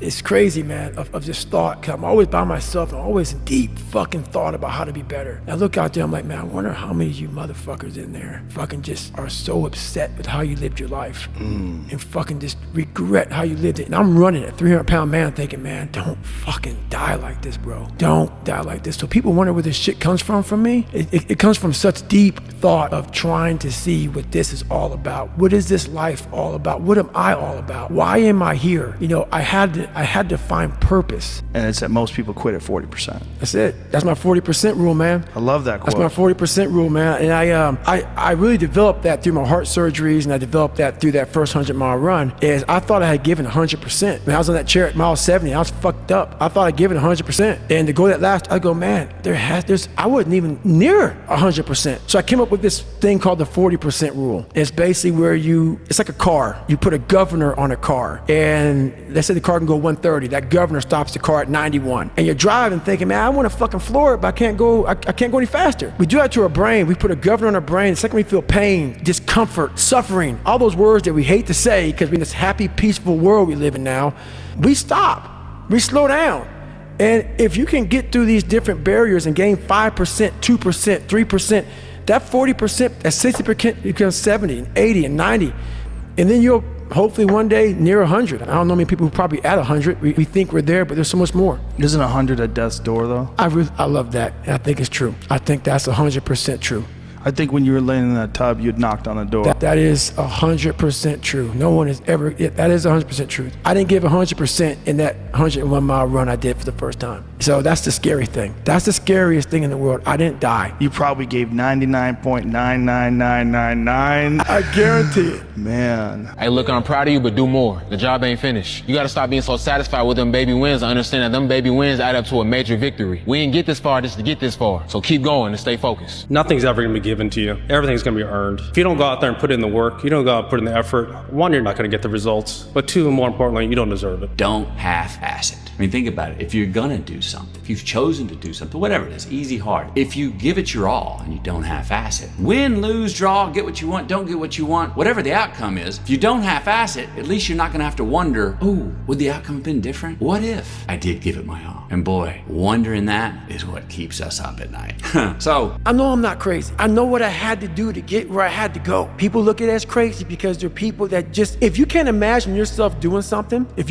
it's crazy, man, of just thought. Cause I'm always by myself. I'm always in deep fucking thought about how to be better. And I look out there, I'm like, man, I wonder how many of you motherfuckers in there fucking just are so upset with how you lived your life and fucking just regret how you lived it. And I'm running a 300-pound man thinking, man, don't fucking die like this, bro. Don't die like this. So people wonder where this shit comes from me. It comes from such deep thought of trying to see what this is all about. What is this life all about? What am I all about? Why am I here? I had to find purpose. And it's that most people quit at 40%. That's it. That's my 40% rule, man. I love that quote. That's my 40% rule, man. And I really developed that through my heart surgeries, and I developed that through that first 100-mile run. Is I thought I had given 100%. When I was on that chair at mile 70, I was fucked up. I thought I'd given 100%. And to go that last, I go, man, I wasn't even near 100%. So I came up with this thing called the 40% rule. It's basically where it's like a car. You put a governor on a car, and let's say the car can go 130. That governor stops the car at 91. And you're driving thinking, man, I want to fucking floor it, but I can't go any faster. We do that to our brain. We put a governor on our brain. The second we feel pain, discomfort, suffering, all those words that we hate to say because we're in this happy, peaceful world we live in now, we stop. We slow down. And if you can get through these different barriers and gain 5%, 2%, 3%, that 40%, that 60% becomes 70 and 80 and 90. And then you'll hopefully one day near 100. I don't know many people who probably at 100. We think we're there, but there's so much more. Isn't 100 at death's door, though? I love that. I think it's true. I think that's 100% true. I think when you were laying in that tub, you'd knocked on the door. That is 100% true. No one has ever, that is 100% true. I didn't give 100% in that 101-mile run I did for the first time. So that's the scary thing. That's the scariest thing in the world. I didn't die. You probably gave 99.99999. I guarantee it. Man. Hey, look, I'm proud of you, but do more. The job ain't finished. You gotta stop being so satisfied with them baby wins and understand that them baby wins add up to a major victory. We didn't get this far just to get this far. So keep going and stay focused. Nothing's ever gonna be given to you. Everything's gonna be earned. If you don't go out there and put in the work, you don't go out and put in the effort, one, you're not gonna get the results, but two, more importantly, you don't deserve it. Don't half-ass it. I mean, think about it. If you're gonna do something, if you've chosen to do something, whatever it is, easy, hard, if you give it your all and you don't half-ass it, win, lose, draw, get what you want, don't get what you want, whatever the outcome is, if you don't half-ass it, at least you're not gonna have to wonder, oh, would the outcome have been different? What if I did give it my all? And boy, wondering that is what keeps us up at night. So, I know I'm not crazy. I know what I had to do to get where I had to go. People look at it as crazy because they're people that just, if you can't imagine yourself doing something, the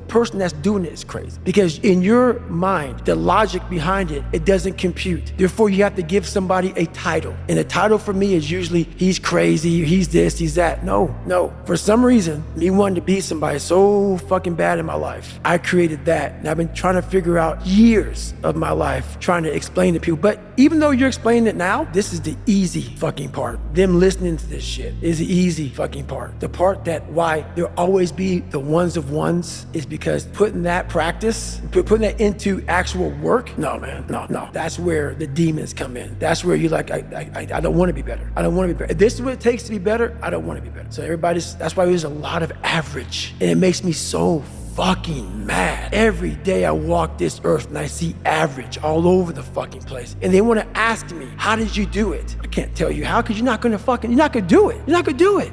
person that's doing it is crazy. Because in your mind, the logic behind it, it doesn't compute. Therefore, you have to give somebody a title. And a title for me is usually, he's crazy, he's this, he's that. No. For some reason, me wanting to be somebody so fucking bad in my life, I created that. And I've been trying to figure out years of my life trying to explain to people. But even though you're explaining it now, this is the easy fucking part. Them listening to this shit is the easy fucking part. The part that why there'll always be the ones of ones is because putting that practice, putting that into actual work, no, man, no. That's where the demons come in. That's where you're like, I don't want to be better. I don't want to be better. If this is what it takes to be better, I don't want to be better. So that's why there's a lot of average. And it makes me so fucking mad. Every day I walk this earth and I see average all over the fucking place. And they want to ask me, how did you do it? I can't tell you how, because you're not going to do it.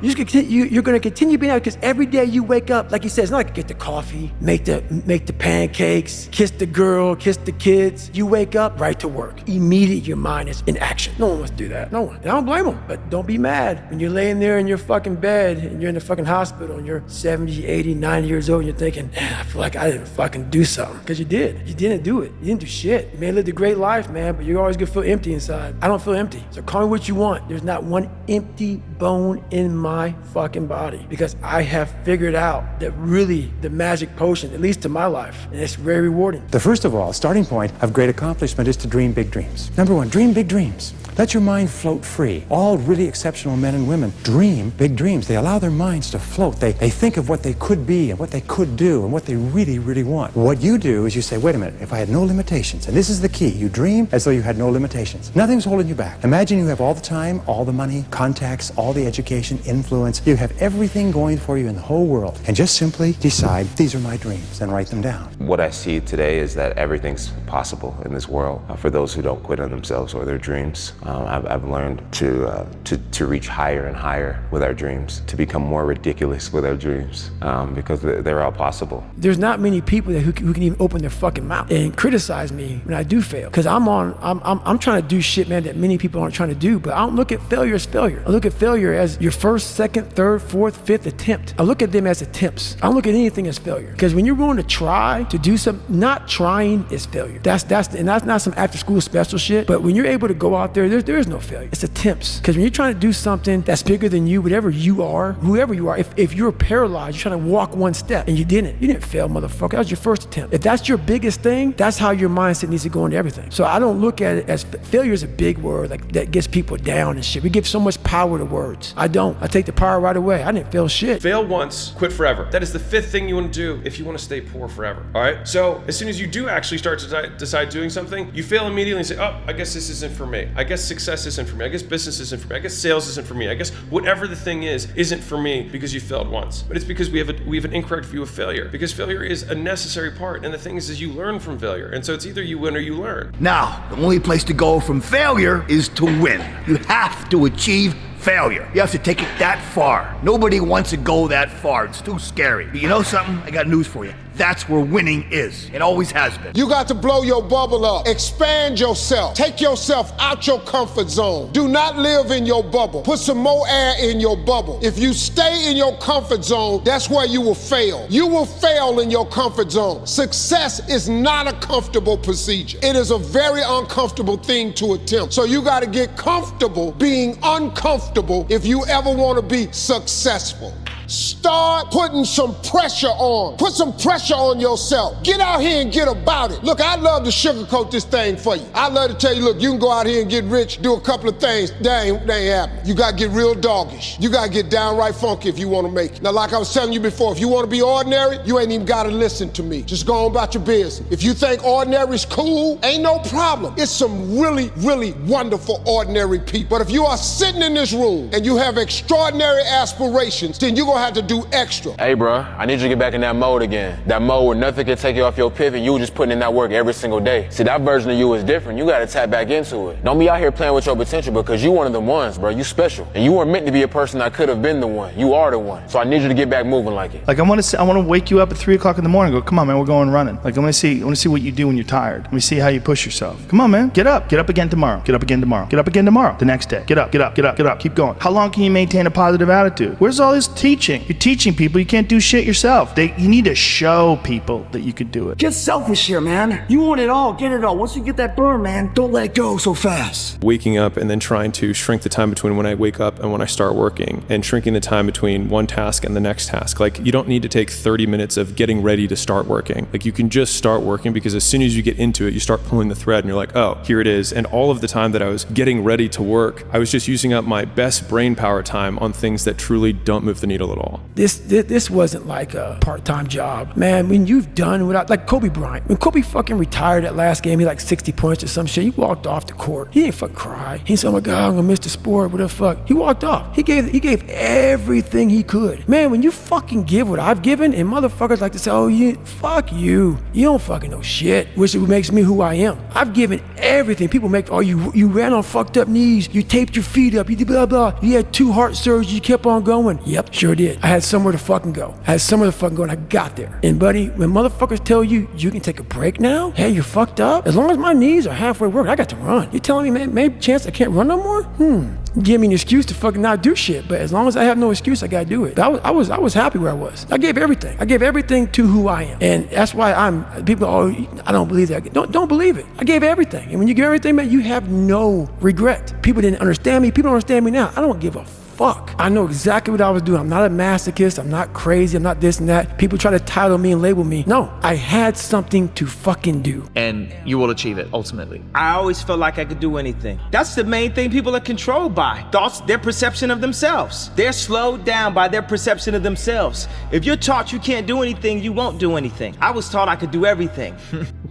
You're going to continue being out, because every day you wake up, like he says, it's not like get the coffee, make the pancakes, kiss the girl, kiss the kids. You wake up, right to work. Immediately your mind is in action. No one wants to do that. No one. I don't blame them, but don't be mad. When you're laying there in your fucking bed and you're in the fucking hospital and you're 70, 80, 90 years old and you're thinking, man, I feel like I didn't fucking do something. Because you did. You didn't do it. You didn't do shit. You may have lived a great life, man, but you're always gonna feel empty inside. I don't feel empty. So call me what you want. There's not one empty bone in my fucking body, because I have figured out that really the magic potion, at least to my life, and it's very rewarding. The first of all, starting point of great accomplishment is to dream big dreams. Number one, dream big dreams. Let your mind float free. All really exceptional men and women dream big dreams. They allow their minds to float. They think of what they could be and what they could do and what they really, really want. What you do is you say, wait a minute, if I had no limitations, and this is the key, you dream as though you had no limitations. Nothing's holding you back. Imagine you have all the time, all the money, contacts, all the education, influence. You have everything going for you in the whole world. And just simply decide, these are my dreams, and write them down. What I see today is that everything's possible in this world for those who don't quit on themselves or their dreams. I've learned to reach higher and higher with our dreams, to become more ridiculous with our dreams, because they're all possible. There's not many people who can even open their fucking mouth and criticize me when I do fail, because I'm trying to do shit, man, that many people aren't trying to do. But I don't look at failure as failure. I look at failure as your first, second, third, fourth, fifth attempt. I look at them as attempts. I don't look at anything as failure, because when you're willing to try to do something, not trying is failure. That's not some after school special shit. But when you're able to go out there is no failure. It's attempts. Because when you're trying to do something that's bigger than you, whatever you are, whoever you are, if you're paralyzed, you're trying to walk one step and you didn't fail, motherfucker. That was your first attempt. If that's your biggest thing, that's how your mindset needs to go into everything. So I don't look at it as failure is a big word like that gets people down and shit. We give so much power to words. I don't. I take the power right away. I didn't fail shit. Fail once, quit forever. That is the fifth thing you want to do if you want to stay poor forever. All right. So as soon as you do actually start to decide doing something, you fail immediately and say, oh, I guess this isn't for me. I guess success isn't for me. I guess business isn't for me. I guess sales isn't for me. I guess whatever the thing isn't for me because you failed once. But it's because we have an incorrect view of failure. Because failure is a necessary part, and the thing is you learn from failure. And so it's either you win or you learn. Now, the only place to go from failure is to win. You have to achieve failure. You have to take it that far. Nobody wants to go that far. It's too scary. But you know something? I got news for you. That's where winning is. It always has been. You got to blow your bubble up. Expand yourself. Take yourself out your comfort zone. Do not live in your bubble. Put some more air in your bubble. If you stay in your comfort zone, that's where you will fail. You will fail in your comfort zone. Success is not a comfortable procedure. It is a very uncomfortable thing to attempt. So you got to get comfortable being uncomfortable if you ever want to be successful. Start putting some pressure on. Put some pressure on yourself. Get out here and get about it. Look, I'd love to sugarcoat this thing for you. I'd love to tell you, look, you can go out here and get rich, do a couple of things. That ain't happening. You gotta get real doggish. You gotta get downright funky if you wanna make it. Now, like I was telling you before, if you wanna be ordinary, you ain't even gotta listen to me. Just go on about your business. If you think ordinary's cool, ain't no problem. It's some really, really wonderful ordinary people. But if you are sitting in this room and you have extraordinary aspirations, then you're gonna have to do extra. Hey, bro, I need you to get back in that mode again. That mode where nothing can take you off your pivot. You just putting in that work every single day. See, that version of you is different. You gotta tap back into it. Don't be out here playing with your potential because you one of them ones, bro. You special. And you weren't meant to be a person that could have been the one. You are the one. So I need you to get back moving like it. Like I want to wake you up at 3 o'clock in the morning and go, come on, man, we're going running. Like I want to see what you do when you're tired. Let me see how you push yourself. Come on, man, get up. Get up again tomorrow. Get up again tomorrow. Get up again tomorrow. The next day. Get up, get up, get up, get up. Keep going. How long can you maintain a positive attitude? Where's all this teaching? You're teaching people. You can't do shit yourself. You need to show people that you could do it. Get selfish here, man. You want it all, get it all. Once you get that burn, man, don't let it go so fast. Waking up and then trying to shrink the time between when I wake up and when I start working, and shrinking the time between one task and the next task. Like, you don't need to take 30 minutes of getting ready to start working. Like, you can just start working, because as soon as you get into it, you start pulling the thread and you're like, oh, here it is. And all of the time that I was getting ready to work, I was just using up my best brain power time on things that truly don't move the needle at all. This wasn't like a part-time job. Man, when you've done without, like Kobe Bryant, when Kobe fucking retired that last game, he like 60 points or some shit, he walked off the court. He didn't fucking cry. He said, oh my God, I'm gonna miss the sport, what the fuck. He walked off. He gave everything he could. Man, when you fucking give what I've given, and motherfuckers like to say, oh, fuck you. You don't fucking know shit, which makes me who I am. I've given everything. People make, oh, you ran on fucked up knees, you taped your feet up, you did blah, blah. You had 2 heart surgeries, you kept on going. Yep, sure did. I had somewhere to fucking go. And I got there. And buddy, when motherfuckers tell you, you can take a break now, hey, you're fucked up. As long as my knees are halfway worked, I got to run. You telling me, man, maybe chance I can't run no more? Give me an excuse to fucking not do shit. But as long as I have no excuse, I gotta do it. But I was happy where I was. I gave everything. I gave everything to who I am. And that's why people, oh, I don't believe that. Don't believe it. I gave everything. And when you give everything, man, you have no regret. People didn't understand me. People don't understand me now. I don't give a fuck. I know exactly what I was doing. I'm not a masochist. I'm not crazy. I'm not this and that. People try to title me and label me. No, I had something to fucking do. And you will achieve it, ultimately. I always felt like I could do anything. That's the main thing people are controlled by. Thoughts, their perception of themselves. They're slowed down by their perception of themselves. If you're taught you can't do anything, you won't do anything. I was taught I could do everything.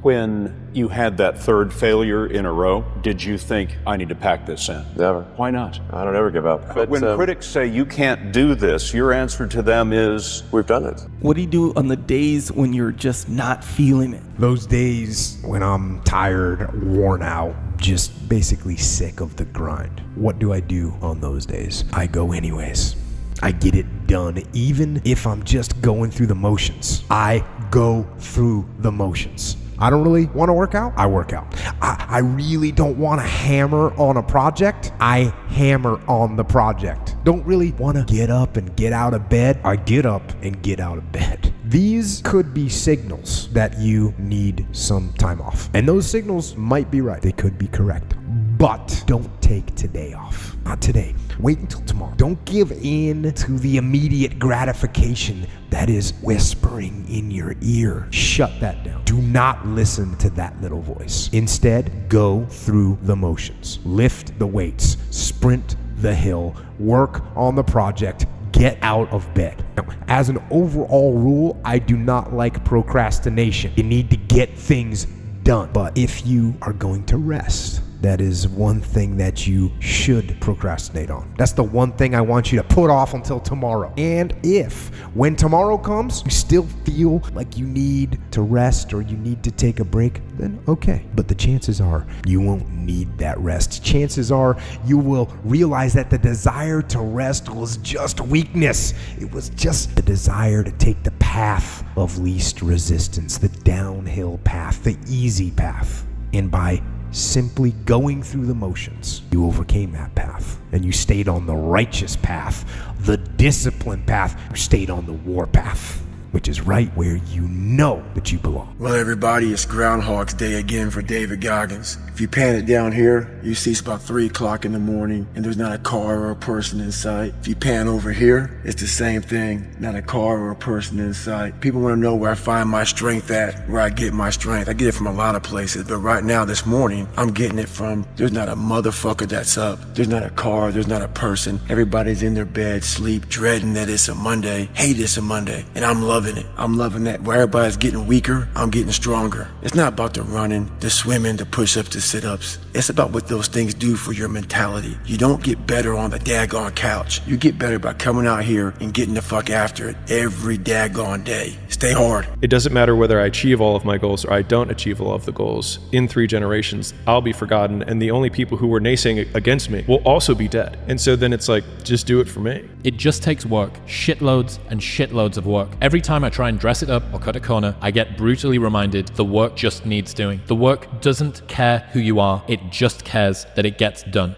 When you had that third failure in a row, did you think, I need to pack this in? Never. Why not? I don't ever give up. But when critics say you can't do this, your answer to them is, we've done it. What do you do on the days when you're just not feeling it? Those days when I'm tired, worn out, just basically sick of the grind. What do I do on those days? I go anyways. I get it done, even if I'm just going through the motions. I go through the motions. I don't really want to work out, I work out. I really don't want to hammer on a project, I hammer on the project. Don't really want to get up and get out of bed, I get up and get out of bed. These could be signals that you need some time off. And those signals might be right, they could be correct. But don't take today off. Not today. Wait until tomorrow. Don't give in to the immediate gratification that is whispering in your ear. Shut that down. Do not listen to that little voice. Instead, go through the motions. Lift the weights. Sprint the hill. Work on the project. Get out of bed. Now, as an overall rule, I do not like procrastination. You need to get things done. But if you are going to rest, that is one thing that you should procrastinate on. That's the one thing I want you to put off until tomorrow. And if, when tomorrow comes, you still feel like you need to rest or you need to take a break, then okay. But the chances are you won't need that rest. Chances are you will realize that the desire to rest was just weakness. It was just the desire to take the path of least resistance, the downhill path, the easy path. And by simply going through the motions, you overcame that path and you stayed on the righteous path, the disciplined path. You stayed on the war path, which is right where you know that you belong. Well, everybody, it's Groundhog's Day again for David Goggins. If you pan it down here, you see it's about 3 o'clock in the morning and there's not a car or a person in sight. If you pan over here, it's the same thing, not a car or a person in sight. People want to know where I find my strength at, where I get my strength. I get it from a lot of places, but right now, this morning, I'm getting it from, there's not a motherfucker that's up. There's not a car, there's not a person. Everybody's in their bed, sleep, dreading that it's a Monday, hate it's a Monday, and I'm loving it. I'm loving that. Where everybody's getting weaker, I'm getting stronger. It's not about the running, the swimming, the push-ups, the sit-ups. It's about what those things do for your mentality. You don't get better on the daggone couch. You get better by coming out here and getting the fuck after it every daggone day. Stay hard. It doesn't matter whether I achieve all of my goals or I don't achieve all of the goals. In 3 generations, I'll be forgotten, and the only people who were naysaying against me will also be dead. And so then it's like, just do it for me. It just takes work. Shitloads and shitloads of work. Every time I try and dress it up or cut a corner, I get brutally reminded the work just needs doing. The work doesn't care who you are, it just cares that it gets done.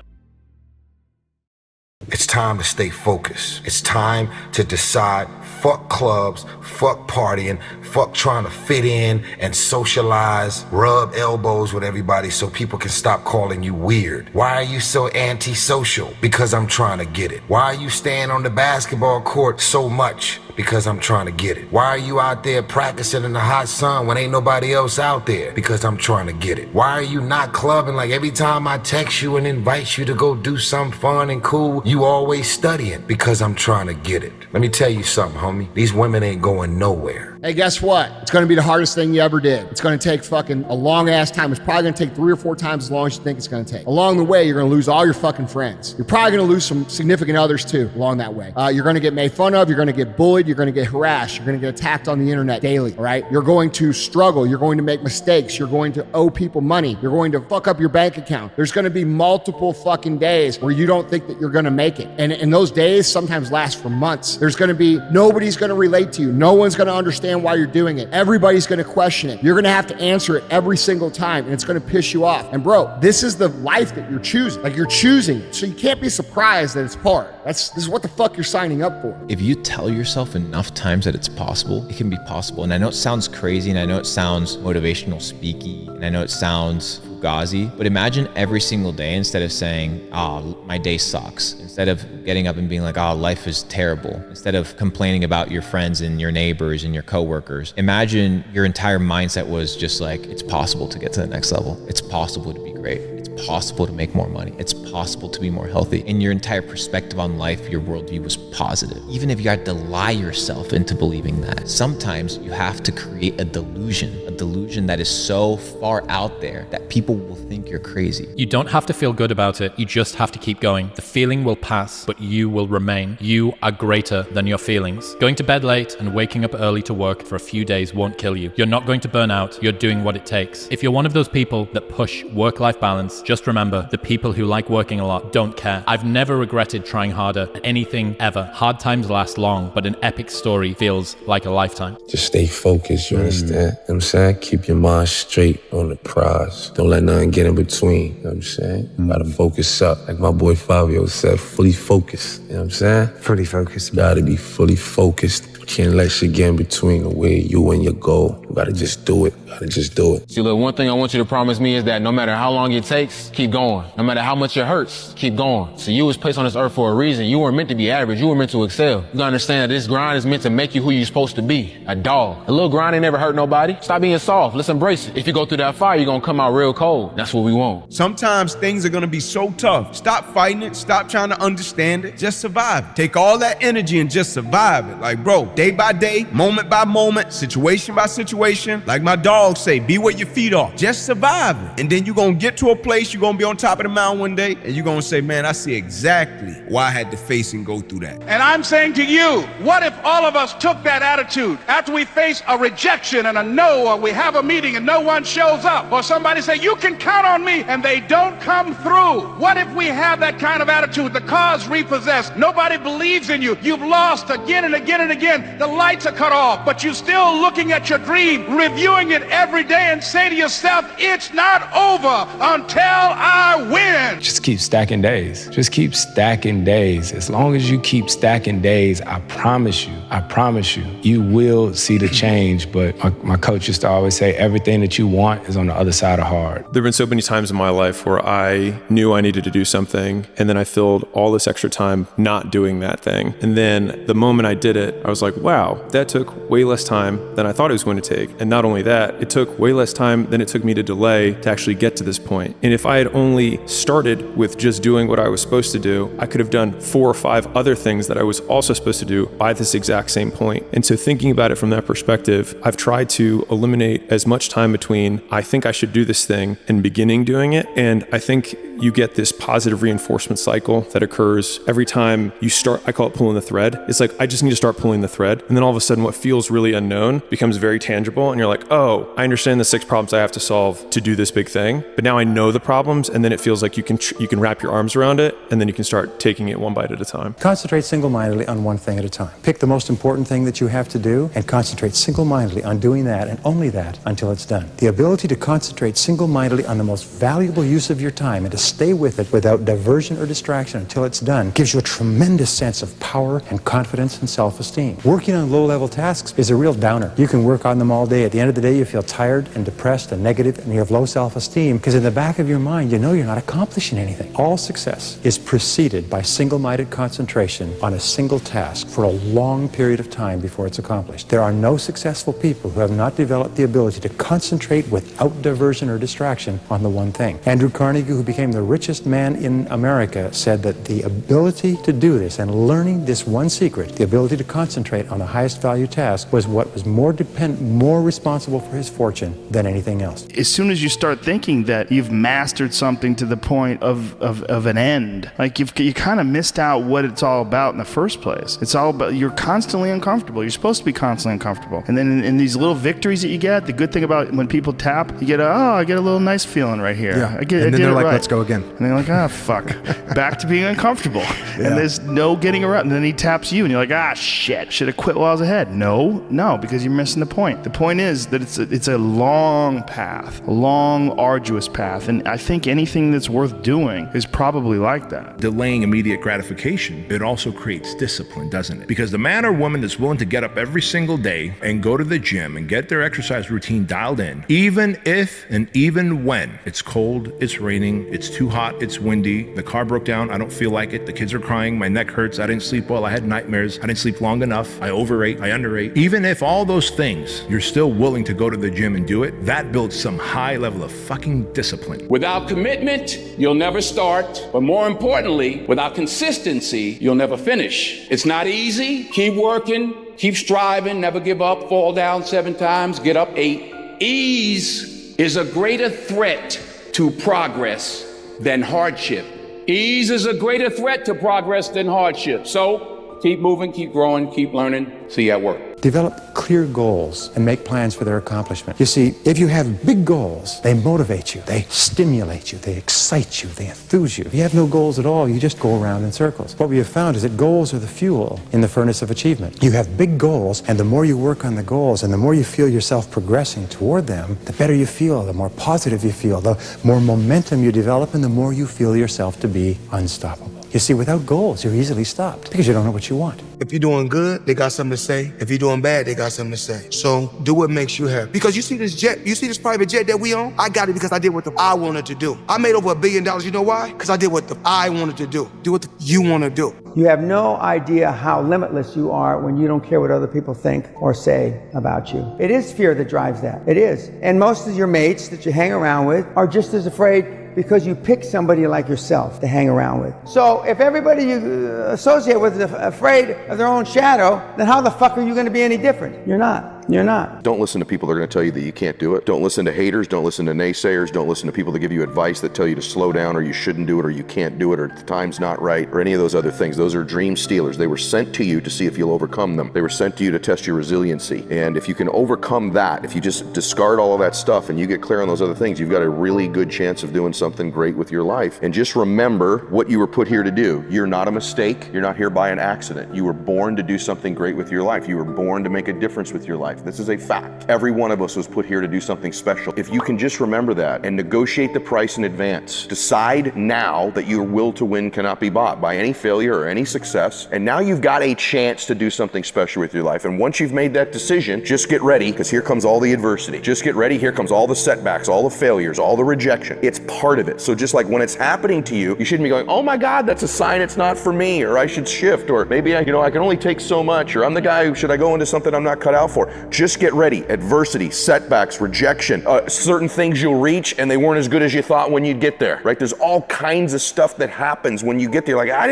It's time to stay focused. It's time to decide, fuck clubs, fuck partying, fuck trying to fit in and socialize, rub elbows with everybody so people can stop calling you weird. Why are you so antisocial? Because I'm trying to get it. Why are you staying on the basketball court so much? Because I'm trying to get it. Why are you out there practicing in the hot sun when ain't nobody else out there? Because I'm trying to get it. Why are you not clubbing like every time I text you and invite you to go do something fun and cool, you always studying? Because I'm trying to get it. Let me tell you something, homie. These women ain't going nowhere. Hey, guess what? It's gonna be the hardest thing you ever did. It's gonna take fucking a long ass time. It's probably gonna take 3 or 4 times as long as you think it's gonna take. Along the way, you're gonna lose all your fucking friends. You're probably gonna lose some significant others too along that way. You're gonna get made fun of, you're gonna get bullied, you're gonna get harassed, you're gonna get attacked on the internet daily, all right? You're going to struggle, you're going to make mistakes, you're going to owe people money, you're going to fuck up your bank account. There's gonna be multiple fucking days where you don't think that you're gonna make it. And those days sometimes last for months. There's gonna be, nobody's gonna relate to you. No one's gonna understand why you're doing it. Everybody's gonna question it. You're gonna have to answer it every single time, and it's gonna piss you off. And bro, this is the life that you're choosing. Like, you're choosing it. So you can't be surprised that it's hard. This is what the fuck you're signing up for. If you tell yourself enough times that it's possible, it can be possible. And I know it sounds crazy, and I know it sounds motivational speaky, and I know it sounds fugazi, but imagine every single day, instead of saying, oh, my day sucks, instead of getting up and being like, oh, life is terrible, instead of complaining about your friends and your neighbors and your coworkers, imagine your entire mindset was just like, it's possible to get to the next level. It's possible to be great. It's possible to make more money. It's possible to be more healthy. And your entire perspective on life, your worldview was positive. Even if you had to lie yourself into believing that, sometimes you have to create a delusion that is so far out there that people will think you're crazy. You don't have to feel good about it. You just have to keep going. The feeling will pass, but you will remain. You are greater than your feelings. Going to bed late and waking up early to work for a few days won't kill you. You're not going to burn out. You're doing what it takes. If you're one of those people that push work-life balance, just remember, the people who like working a lot don't care. I've never regretted trying harder at anything ever. Hard times last long, but an epic story feels like a lifetime. Just stay focused, you understand? You know what I'm saying? Keep your mind straight on the prize. Don't let nothing get in between, you know what I'm saying? You gotta focus up. Like my boy Fabio said, fully focused, you know what I'm saying? Fully focused. You gotta be fully focused. You can't let shit get in between the way you and your goal. You gotta just do it. You gotta just do it. See, look, one thing I want you to promise me is that no matter how long it takes, keep going. No matter how much it hurts, keep going. So you was placed on this earth for a reason. You weren't meant to be average. You were meant to excel. You gotta understand that this grind is meant to make you who you're supposed to be. A dog. A little grind ain't never hurt nobody. Stop being soft. Let's embrace it. If you go through that fire, you're gonna come out real cold. That's what we want. Sometimes things are gonna be so tough. Stop fighting it. Stop trying to understand it. Just survive. Take all that energy and just survive it. Like, bro, day by day, moment by moment, situation by situation, situation, like my dog say, be where your feet are. Just survive it. And then you're going to get to a place, you're going to be on top of the mountain one day, and you're going to say, man, I see exactly why I had to face and go through that. And I'm saying to you, what if all of us took that attitude after we face a rejection and a no, or we have a meeting and no one shows up, or somebody say, you can count on me, and they don't come through? What if we have that kind of attitude? The car's repossessed. Nobody believes in you. You've lost again and again and again. The lights are cut off, but you're still looking at your dream, reviewing it every day, and say to yourself, it's not over until I win. Just keep stacking days. Just keep stacking days. As long as you keep stacking days, I promise you, you will see the change. But my coach used to always say, everything that you want is on the other side of hard. There have been so many times in my life where I knew I needed to do something, and then I filled all this extra time not doing that thing. And then the moment I did it, I was like, wow, that took way less time than I thought it was going to take. And not only that, it took way less time than it took me to delay to actually get to this point. And if I had only started with just doing what I was supposed to do, I could have done 4 or 5 other things that I was also supposed to do by this exact same point. And so thinking about it from that perspective, I've tried to eliminate as much time between I think I should do this thing and beginning doing it. And I think you get this positive reinforcement cycle that occurs every time you start. I call it pulling the thread. It's like, I just need to start pulling the thread. And then all of a sudden what feels really unknown becomes very tangible. And you're like, oh, I understand the 6 problems I have to solve to do this big thing. But now I know the problems. And then it feels like you can wrap your arms around it. And then you can start taking it one bite at a time. Concentrate single-mindedly on one thing at a time. Pick the most important thing that you have to do and concentrate single-mindedly on doing that and only that until it's done. The ability to concentrate single-mindedly on the most valuable use of your time and to stay with it without diversion or distraction until it's done gives you a tremendous sense of power and confidence and self-esteem. Working on low-level tasks is a real downer. You can work on them all day. At the end of the day, you feel tired and depressed and negative, and you have low self-esteem because in the back of your mind, you know you're not accomplishing anything. All success is preceded by single-minded concentration on a single task for a long period of time before it's accomplished. There are no successful people who have not developed the ability to concentrate without diversion or distraction on the one thing. Andrew Carnegie, who became the richest man in America, said that the ability to do this and learning this one secret, the ability to concentrate on the highest value task, was what was more responsible for his fortune than anything else. As soon as you start thinking that you've mastered something to the point of an end, like you kind of missed out what it's all about in the first place. It's all about, you're constantly uncomfortable. You're supposed to be constantly uncomfortable. And then in these little victories that you get, the good thing about when people tap, you get I get a little nice feeling right here. Yeah. I did then they're it like, right. let's go again. And they're like, fuck. Back to being uncomfortable. Yeah. And there's no getting around. And then he taps you and you're like, shit, should have quit while I was ahead. No, because you're missing the point. The point is that it's a long path, a long, arduous path. And I think anything that's worth doing is probably like that. Delaying immediate gratification, it also creates discipline, doesn't it? Because the man or woman that's willing to get up every single day and go to the gym and get their exercise routine dialed in, even if and even when it's cold, it's raining, it's too hot, it's windy, the car broke down, I don't feel like it, the kids are crying, my neck hurts, I didn't sleep well, I had nightmares, I didn't sleep long enough, I overate, I underate. Even if all those things, you're still willing to go to the gym and do it, that builds some high level of fucking discipline. Without commitment, you'll never start. But more importantly, without consistency, you'll never finish. It's not easy. Keep working, keep striving, never give up, fall down 7 times, get up 8. Ease is a greater threat to progress than hardship. Ease is a greater threat to progress than hardship. So keep moving, keep growing, keep learning. See you at work. Develop clear goals and make plans for their accomplishment. You see, if you have big goals, they motivate you, they stimulate you, they excite you, they enthuse you. If you have no goals at all, you just go around in circles. What we have found is that goals are the fuel in the furnace of achievement. You have big goals, and the more you work on the goals and the more you feel yourself progressing toward them, the better you feel, the more positive you feel, the more momentum you develop, and the more you feel yourself to be unstoppable. You see, without goals, you're easily stopped because you don't know what you want. If you're doing good, they got something to say. If you're doing bad, they got something to say. So do what makes you happy. Because you see this jet, you see this private jet that we own? I got it because I did what I wanted to do. I made over $1 billion. You know why? Because I did what I wanted to do. Do what you want to do. You have no idea how limitless you are when you don't care what other people think or say about you. It is fear that drives that. It is. And most of your mates that you hang around with are just as afraid because you pick somebody like yourself to hang around with. So if everybody you associate with is afraid of their own shadow, then how the fuck are you going to be any different? You're not. You're not. Don't listen to people that are going to tell you that you can't do it. Don't listen to haters. Don't listen to naysayers. Don't listen to people that give you advice that tell you to slow down or you shouldn't do it or you can't do it or the time's not right or any of those other things. Those are dream stealers. They were sent to you to see if you'll overcome them. They were sent to you to test your resiliency. And if you can overcome that, if you just discard all of that stuff and you get clear on those other things, you've got a really good chance of doing something great with your life. And just remember what you were put here to do. You're not a mistake. You're not here by an accident. You were born to do something great with your life. You were born to make a difference with your life. This is a fact. Every one of us was put here to do something special. If you can just remember that and negotiate the price in advance, decide now that your will to win cannot be bought by any failure or any success. And now you've got a chance to do something special with your life. And once you've made that decision, just get ready, because here comes all the adversity. Just get ready. Here comes all the setbacks, all the failures, all the rejection. It's part of it. So just like when it's happening to you, you shouldn't be going, oh my God, that's a sign it's not for me, or I should shift, or maybe I can only take so much, or I'm the guy who should I go into something I'm not cut out for. Just get ready. Adversity, setbacks, rejection, certain things you'll reach and they weren't as good as you thought when you'd get there, right? There's all kinds of stuff that happens when you get there. Like, I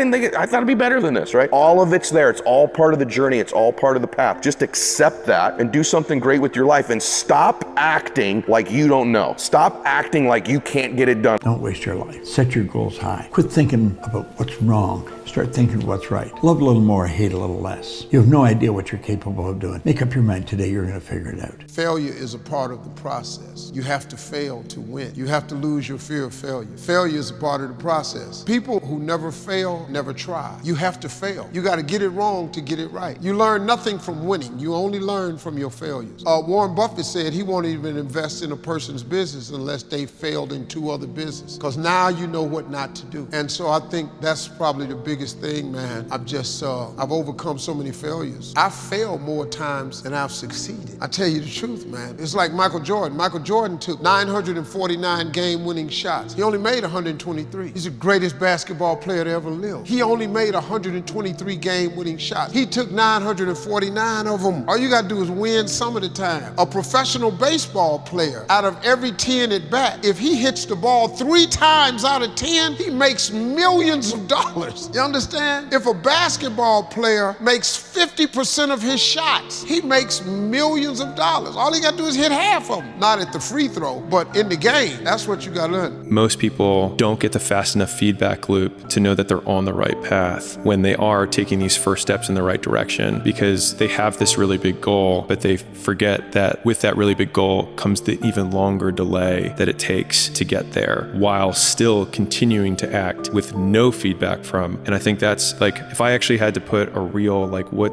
thought it'd be better than this, right? All of it's there. It's all part of the journey. It's all part of the path. Just accept that and do something great with your life and stop acting like you don't know. Stop acting like you can't get it done. Don't waste your life. Set your goals high. Quit thinking about what's wrong. Start thinking what's right. Love a little more, hate a little less. You have no idea what you're capable of doing. Make up your mind today, you're going to figure it out. Failure is a part of the process. You have to fail to win. You have to lose your fear of failure. Failure is a part of the process. People who never fail, never try. You have to fail. You got to get it wrong to get it right. You learn nothing from winning. You only learn from your failures. Warren Buffett said he won't even invest in a person's business unless they failed in 2 other businesses, because now you know what not to do. And so I think that's probably the biggest thing, man. I've overcome so many failures. I've failed more times than I've succeeded. I tell you the truth, man. It's like Michael Jordan. Michael Jordan took 949 game-winning shots. He only made 123. He's the greatest basketball player to ever live. He only made 123 game-winning shots. He took 949 of them. All you gotta do is win some of the time. A professional baseball player, out of every 10 at bat, if he hits the ball 3 times out of 10, he makes millions of dollars. You understand? If a basketball player makes 50% of his shots, he makes millions of dollars. All he got to do is hit half of them. Not at the free throw, but in the game. That's what you got to learn. Most people don't get the fast enough feedback loop to know that they're on the right path when they are taking these first steps in the right direction, because they have this really big goal, but they forget that with that really big goal comes the even longer delay that it takes to get there, while still continuing to act with no feedback from. And I think that's like, if I actually had to put a real, like what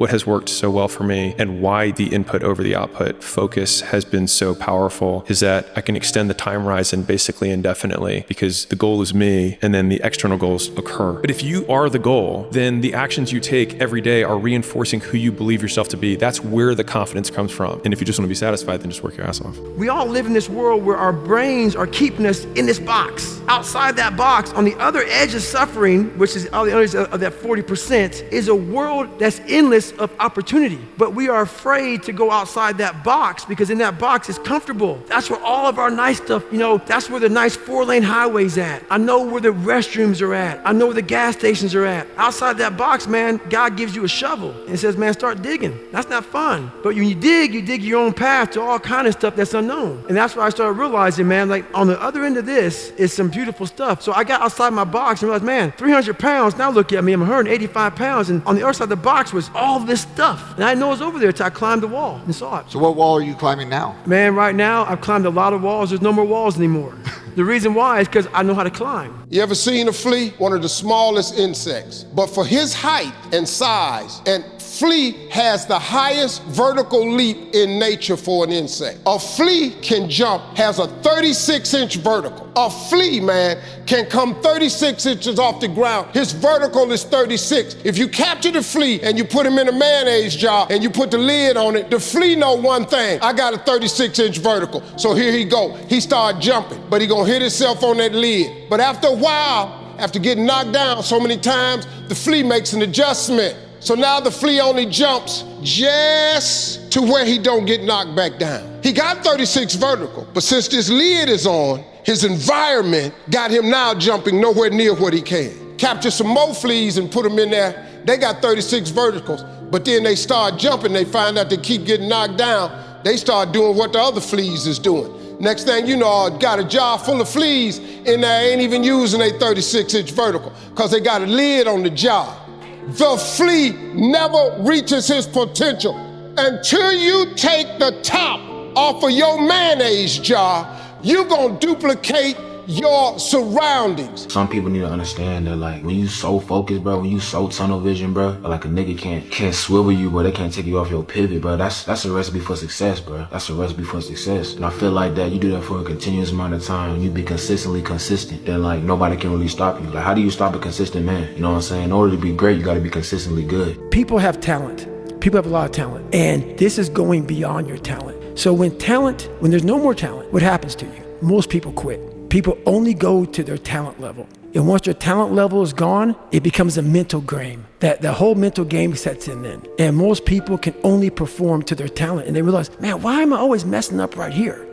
has worked so well for me and why the input over the output focus has been so powerful, is that I can extend the time horizon basically indefinitely, because the goal is me and then the external goals occur. But if you are the goal, then the actions you take every day are reinforcing who you believe yourself to be. That's where the confidence comes from. And if you just want to be satisfied, then just work your ass off. We all live in this world where our brains are keeping us in this box. Outside that box, on the other edge of suffering, which is on the other edge of that 40%, is a world that's endless of opportunity. But we are afraid to go outside that box, because in that box is comfortable. That's where all of our nice stuff, that's where the nice 4-lane highway's at. I know where the restrooms are at. I know where the gas stations are at. Outside that box, man, God gives you a shovel and says, man, start digging. That's not fun. But when you dig your own path to all kind of stuff that's unknown. And that's why I started realizing, man, like on the other end of this is some beautiful stuff. So I got outside my box and realized, man, 300 pounds, now look at me, I'm 185 pounds. And on the other side of the box was all this stuff. And I didn't know it was over there until I climbed the wall and saw it. So what wall are you climbing now? Man, right now, I've climbed a lot of walls. There's no more walls anymore. The reason why is because I know how to climb. You ever seen a flea? One of the smallest insects. But for his height and size, and flea has the highest vertical leap in nature for an insect. A flea can jump, has a 36-inch vertical. A flea, man, can come 36 inches off the ground. His vertical is 36. If you capture the flea and you put him in a mayonnaise jar and you put the lid on it, the flea know one thing: I got a 36-inch vertical. So here he go. He start jumping, but he gonna hit himself on that lid. But after a while, after getting knocked down so many times, the flea makes an adjustment. So now the flea only jumps just to where he don't get knocked back down. He got 36 vertical, but since this lid is on, his environment got him now jumping nowhere near what he can. Capture some more fleas and put them in there, they got 36 verticals, but then they start jumping, they find out they keep getting knocked down, they start doing what the other fleas is doing. Next thing you know, got a jar full of fleas in there, ain't even using a 36-inch vertical, because they got a lid on the jar. The flea never reaches his potential until you take the top off of your mayonnaise jar. You gonna duplicate your surroundings. Some people need to understand that, like, when you so focused, bro, when you so tunnel vision, bro, like a nigga can't swivel you, bro, they can't take you off your pivot, bro. That's a recipe for success, bro. That's a recipe for success. And I feel like that you do that for a continuous amount of time, you be consistently consistent, then like nobody can really stop you. Like, how do you stop a consistent man? You know what I'm saying? In order to be great, you gotta be consistently good. People have talent. People have a lot of talent. And this is going beyond your talent. So when there's no more talent, what happens to you? Most people quit. People only go to their talent level. And once your talent level is gone, it becomes a mental game. That the whole mental game sets in then. And most people can only perform to their talent. And they realize, man, why am I always messing up right here?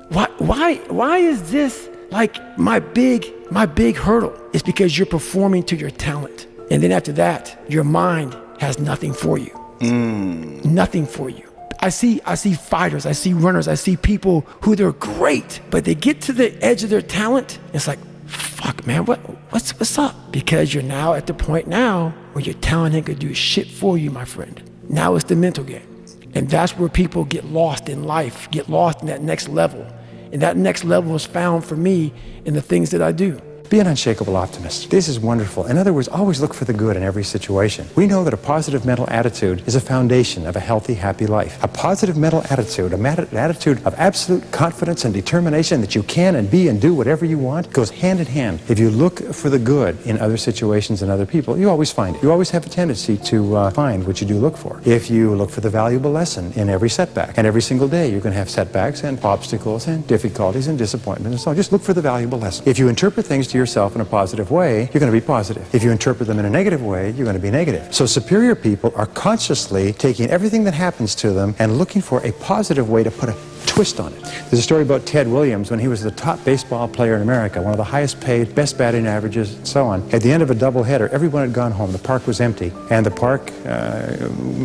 Why is this like my big hurdle? It's because you're performing to your talent. And then after that, your mind has nothing for you. Nothing for you. I see fighters, I see runners, I see people who they're great, but they get to the edge of their talent. It's like, fuck, man, what's up? Because you're now at the point now where your talent ain't gonna do shit for you, my friend. Now it's the mental game. And that's where people get lost in life, get lost in that next level. And that next level is found for me in the things that I do. Be an unshakable optimist. This is wonderful. In other words, always look for the good in every situation. We know that a positive mental attitude is a foundation of a healthy, happy life. A positive mental attitude, an attitude of absolute confidence and determination that you can and be and do whatever you want, goes hand in hand. If you look for the good in other situations and other people, you always find it. You always have a tendency to find what you do look for. If you look for the valuable lesson in every setback, and every single day you're going to have setbacks and obstacles and difficulties and disappointments and so on, just look for the valuable lesson. If you interpret things to yourself in a positive way, you're going to be positive. If you interpret them in a negative way, you're going to be negative. So superior people are consciously taking everything that happens to them and looking for a positive way to put a twist on it. There's a story about Ted Williams when he was the top baseball player in America, one of the highest paid, best batting averages, and so on. At the end of a doubleheader, everyone had gone home. The park was empty, and the park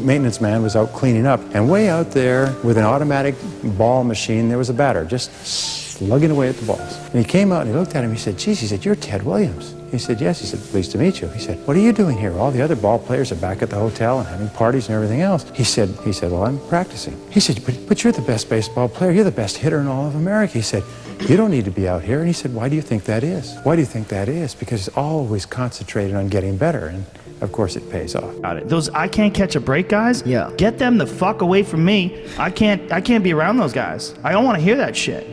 maintenance man was out cleaning up. And way out there with an automatic ball machine, there was a batter just slugging away at the balls. And he came out and he looked at him. He said, geez, he said, you're Ted Williams. He said, yes. He said, pleased to meet you. He said, what are you doing here? All the other ball players are back at the hotel and having parties and everything else. He said, well, I'm practicing. He said, but you're the best baseball player. You're the best hitter in all of America. He said, you don't need to be out here. And he said, why do you think that is? Why do you think that is? Because it's always concentrated on getting better. And of course it pays off. Got it. Those I can't catch a break guys, get them the fuck away from me. I can't be around those guys. I don't want to hear that shit.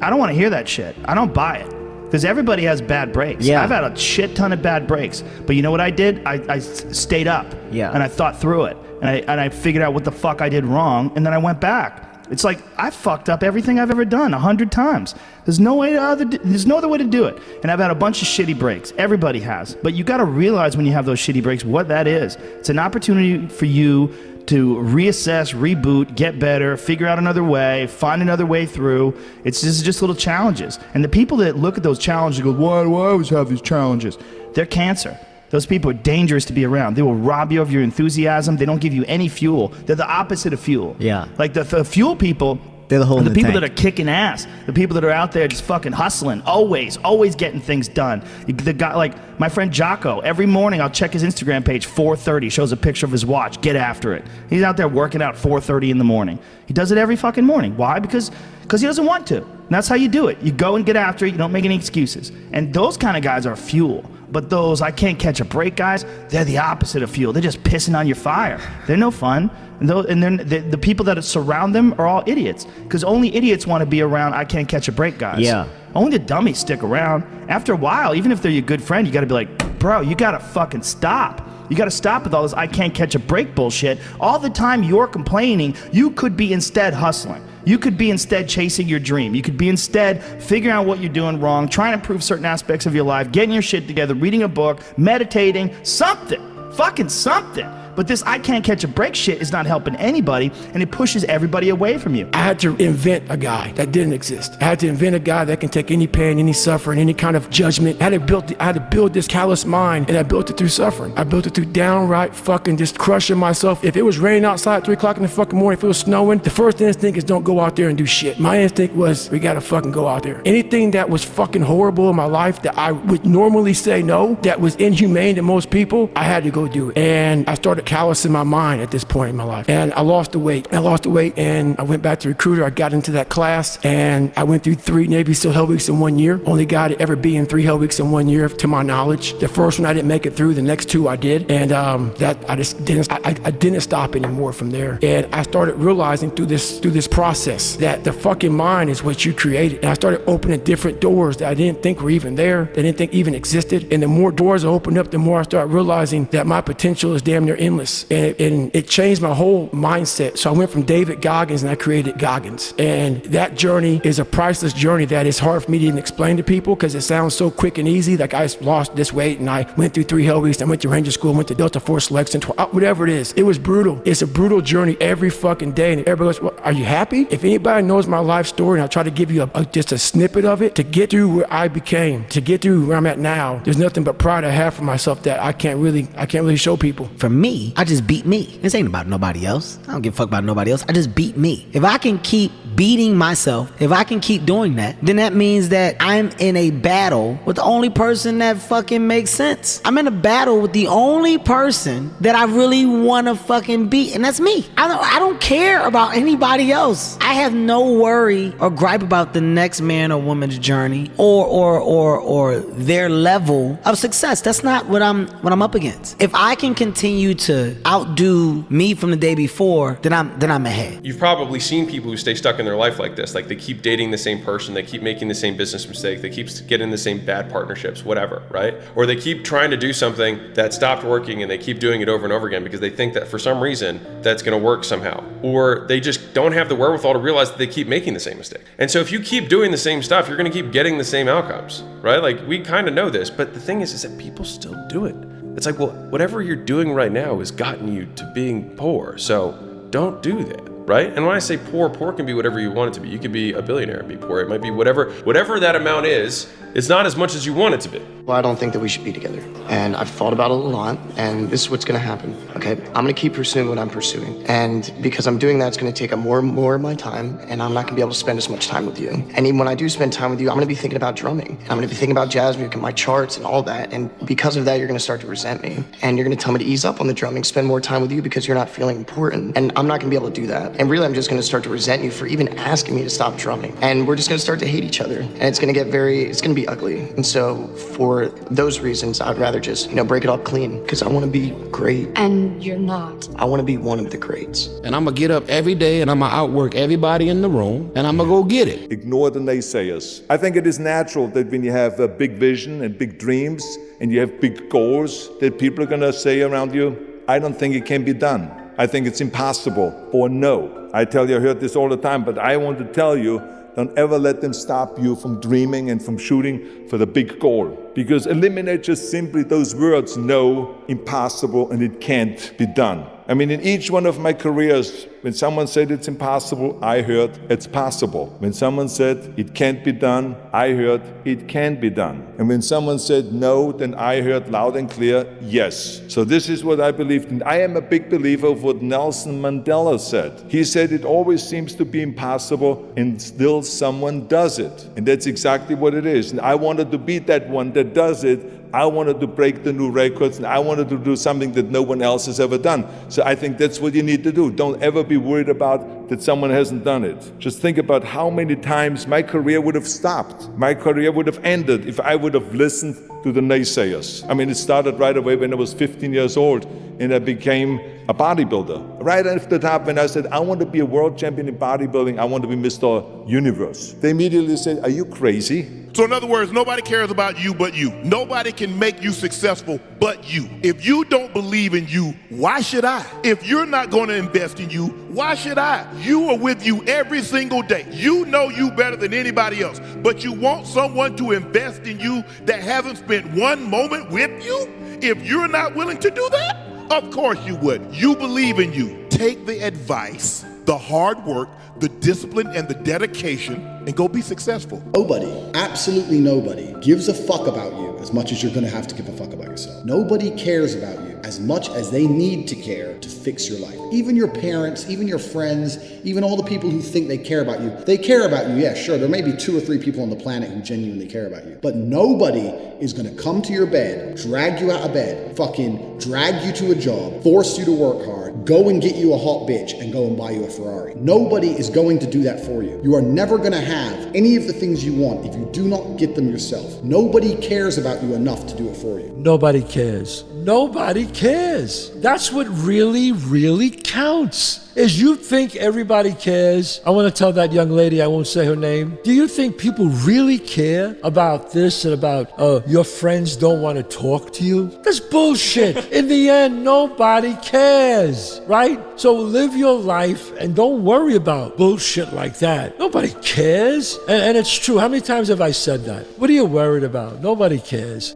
I don't want to hear that shit. I don't buy it. Because everybody has bad breaks. I've had a shit ton of bad breaks. But you know what I did? I stayed up. And I thought through it. And I figured out what the fuck I did wrong. And then I went back. It's like, I fucked up everything I've ever done 100 times. There's no other way to do it. And I've had a bunch of shitty breaks. Everybody has. But you got to realize when you have those shitty breaks what that is. It's an opportunity for you to reassess, reboot, get better, figure out another way, find another way through. It's just little challenges. And the people that look at those challenges and go, why do I always have these challenges? They're cancer. Those people are dangerous to be around. They will rob you of your enthusiasm. They don't give you any fuel. They're the opposite of fuel. Like the fuel people, they're the people that are kicking ass. The people that are out there just fucking hustling, always getting things done. The guy, like my friend Jocko, every morning I'll check his Instagram page, 4:30, shows a picture of his watch, get after it. He's out there working out 4:30 in the morning. He does it every fucking morning. Why? Because he doesn't want to. And that's how you do it. You go and get after it. You don't make any excuses. And those kind of guys are fuel. But those I can't catch a break guys, they're the opposite of fuel. They're just pissing on your fire. They're no fun. And the people that surround them are all idiots. Because only idiots want to be around I can't catch a break guys. Only the dummies stick around. After a while, even if they're your good friend, you got to be like, bro, you got to fucking stop. You got to stop with all this I can't catch a break bullshit. All the time you're complaining, you could be instead hustling. You could be instead chasing your dream. You could be instead figuring out what you're doing wrong, trying to improve certain aspects of your life, getting your shit together, reading a book, meditating, something. Fucking something. But this I can't catch a break shit is not helping anybody, and it pushes everybody away from you. I had to invent a guy that didn't exist. I had to invent a guy that can take any pain, any suffering, any kind of judgment. I had to build this callous mind, and I built it through suffering. I built it through downright fucking just crushing myself. If it was raining outside at 3 o'clock in the fucking morning, if it was snowing, the first instinct is don't go out there and do shit. My instinct was we gotta fucking go out there. Anything that was fucking horrible in my life that I would normally say no, that was inhumane to most people, I had to go do it. And I started callousing my mind at this point in my life. And I lost the weight. And I went back to recruiter. I got into that class and I went through 3 Navy SEAL Hell Weeks in 1 year. Only guy to ever be in 3 Hell Weeks in 1 year to my knowledge. The first one I didn't make it through, the next 2 I did. And that I just didn't stop anymore from there. And I started realizing through this process that the fucking mind is what you created. And I started opening different doors that I didn't think were even there, that I didn't think even existed. And the more doors I opened up, the more I started realizing that my potential is damn near endless. And it changed my whole mindset. So I went from David Goggins and I created Goggins. And that journey is a priceless journey that is hard for me to even explain to people because it sounds so quick and easy. Like I lost this weight and I went through 3 Hell Weeks. I went to Ranger School, went to Delta Force Selection, whatever it is. It was brutal. It's a brutal journey every fucking day. And everybody goes, well, are you happy? If anybody knows my life story, and I'll try to give you just a snippet of it, to get through where I became, to get through where I'm at now, there's nothing but pride I have for myself that I can't really show people. For me, I just beat me. This ain't about nobody else. I don't give a fuck about nobody else. I just beat me. If I can keep beating myself, if I can keep doing that, then that means that I'm in a battle with the only person that fucking makes sense. I'm in a battle with the only person that I really want to fucking beat, and that's me. I don't care about anybody else. I have no worry or gripe about the next man or woman's journey or their level of success. That's not what I'm up against. If I can continue to outdo me from the day before, then I'm ahead. You've probably seen people who stay stuck in their life like this. Like they keep dating the same person, they keep making the same business mistake, they keep getting the same bad partnerships, whatever, right? Or they keep trying to do something that stopped working and they keep doing it over and over again because they think that for some reason that's gonna work somehow. Or they just don't have the wherewithal to realize that they keep making the same mistake. And so if you keep doing the same stuff, you're gonna keep getting the same outcomes, right? Like we kind of know this, but the thing is that people still do it. It's like, well, whatever you're doing right now has gotten you to being poor, so don't do that, right? And when I say poor can be whatever you want it to be. You could be a billionaire and be poor. It might be whatever that amount is. It's not as much as you want it to be. Well, I don't think that we should be together. And I've thought about it a lot, and this is what's gonna happen, okay? I'm gonna keep pursuing what I'm pursuing. And because I'm doing that, it's gonna take up more and more of my time, and I'm not gonna be able to spend as much time with you. And even when I do spend time with you, I'm gonna be thinking about drumming. And I'm gonna be thinking about jazz music and my charts and all that. And because of that, you're gonna start to resent me. And you're gonna tell me to ease up on the drumming, spend more time with you because you're not feeling important. And I'm not gonna be able to do that. And really, I'm just gonna start to resent you for even asking me to stop drumming. And we're just gonna start to hate each other. And it's gonna be ugly. And so for those reasons, I'd rather just, break it up clean because I want to be great. And you're not. I want to be one of the greats. And I'm going to get up every day and I'm going to outwork everybody in the room and I'm going to go get it. Ignore the naysayers. I think it is natural that when you have a big vision and big dreams and you have big goals that people are going to say around you, I don't think it can be done. I think it's impossible or no. I tell you, I heard this all the time, but I want to tell you, don't ever let them stop you from dreaming and from shooting for the big goal. Because eliminate just simply those words, no, impossible, and it can't be done. I mean, in each one of my careers, when someone said it's impossible, I heard it's possible. When someone said it can't be done, I heard it can be done. And when someone said no, then I heard loud and clear, yes. So this is what I believed in. I am a big believer of what Nelson Mandela said. He said it always seems to be impossible and still someone does it. And that's exactly what it is. And I wanted to be that one that does it. I wanted to break the new records and I wanted to do something that no one else has ever done. So I think that's what you need to do. Don't ever be worried about that someone hasn't done it. Just think about how many times my career would have stopped. My career would have ended if I would have listened to the naysayers. I mean, it started right away when I was 15 years old and I became a bodybuilder. Right after the top, when I said, I want to be a world champion in bodybuilding, I want to be Mr. Universe. They immediately said, are you crazy? So in other words, nobody cares about you but you. Nobody can make you successful but you. If you don't believe in you, why should I? If you're not going to invest in you, why should I? You are with you every single day. You know you better than anybody else, but you want someone to invest in you that hasn't spent one moment with you? If you're not willing to do that, Of course you would. You believe in you. Take the advice, the hard work, the discipline, and the dedication, and go be successful. Nobody, absolutely nobody, gives a fuck about you as much as you're gonna have to give a fuck about yourself. Nobody cares about you as much as they need to care to fix your life. Even your parents, even your friends, even all the people who think they care about you. They care about you, yeah, sure, there may be 2 or 3 people on the planet who genuinely care about you. But nobody is gonna come to your bed, drag you out of bed, fucking drag you to a job, force you to work hard, go and get you a hot bitch and go and buy you a Ferrari. Nobody is going to do that for you. You are never gonna have any of the things you want if you do not get them yourself. Nobody cares about you enough to do it for you. Nobody cares. Nobody cares. That's what really, really counts. Is you think everybody cares. I want to tell that young lady, I won't say her name. Do you think people really care about this and about your friends don't want to talk to you? That's bullshit. In the end, nobody cares, right? So live your life and don't worry about bullshit like that. Nobody cares. And it's true. How many times have I said that? What are you worried about? Nobody cares.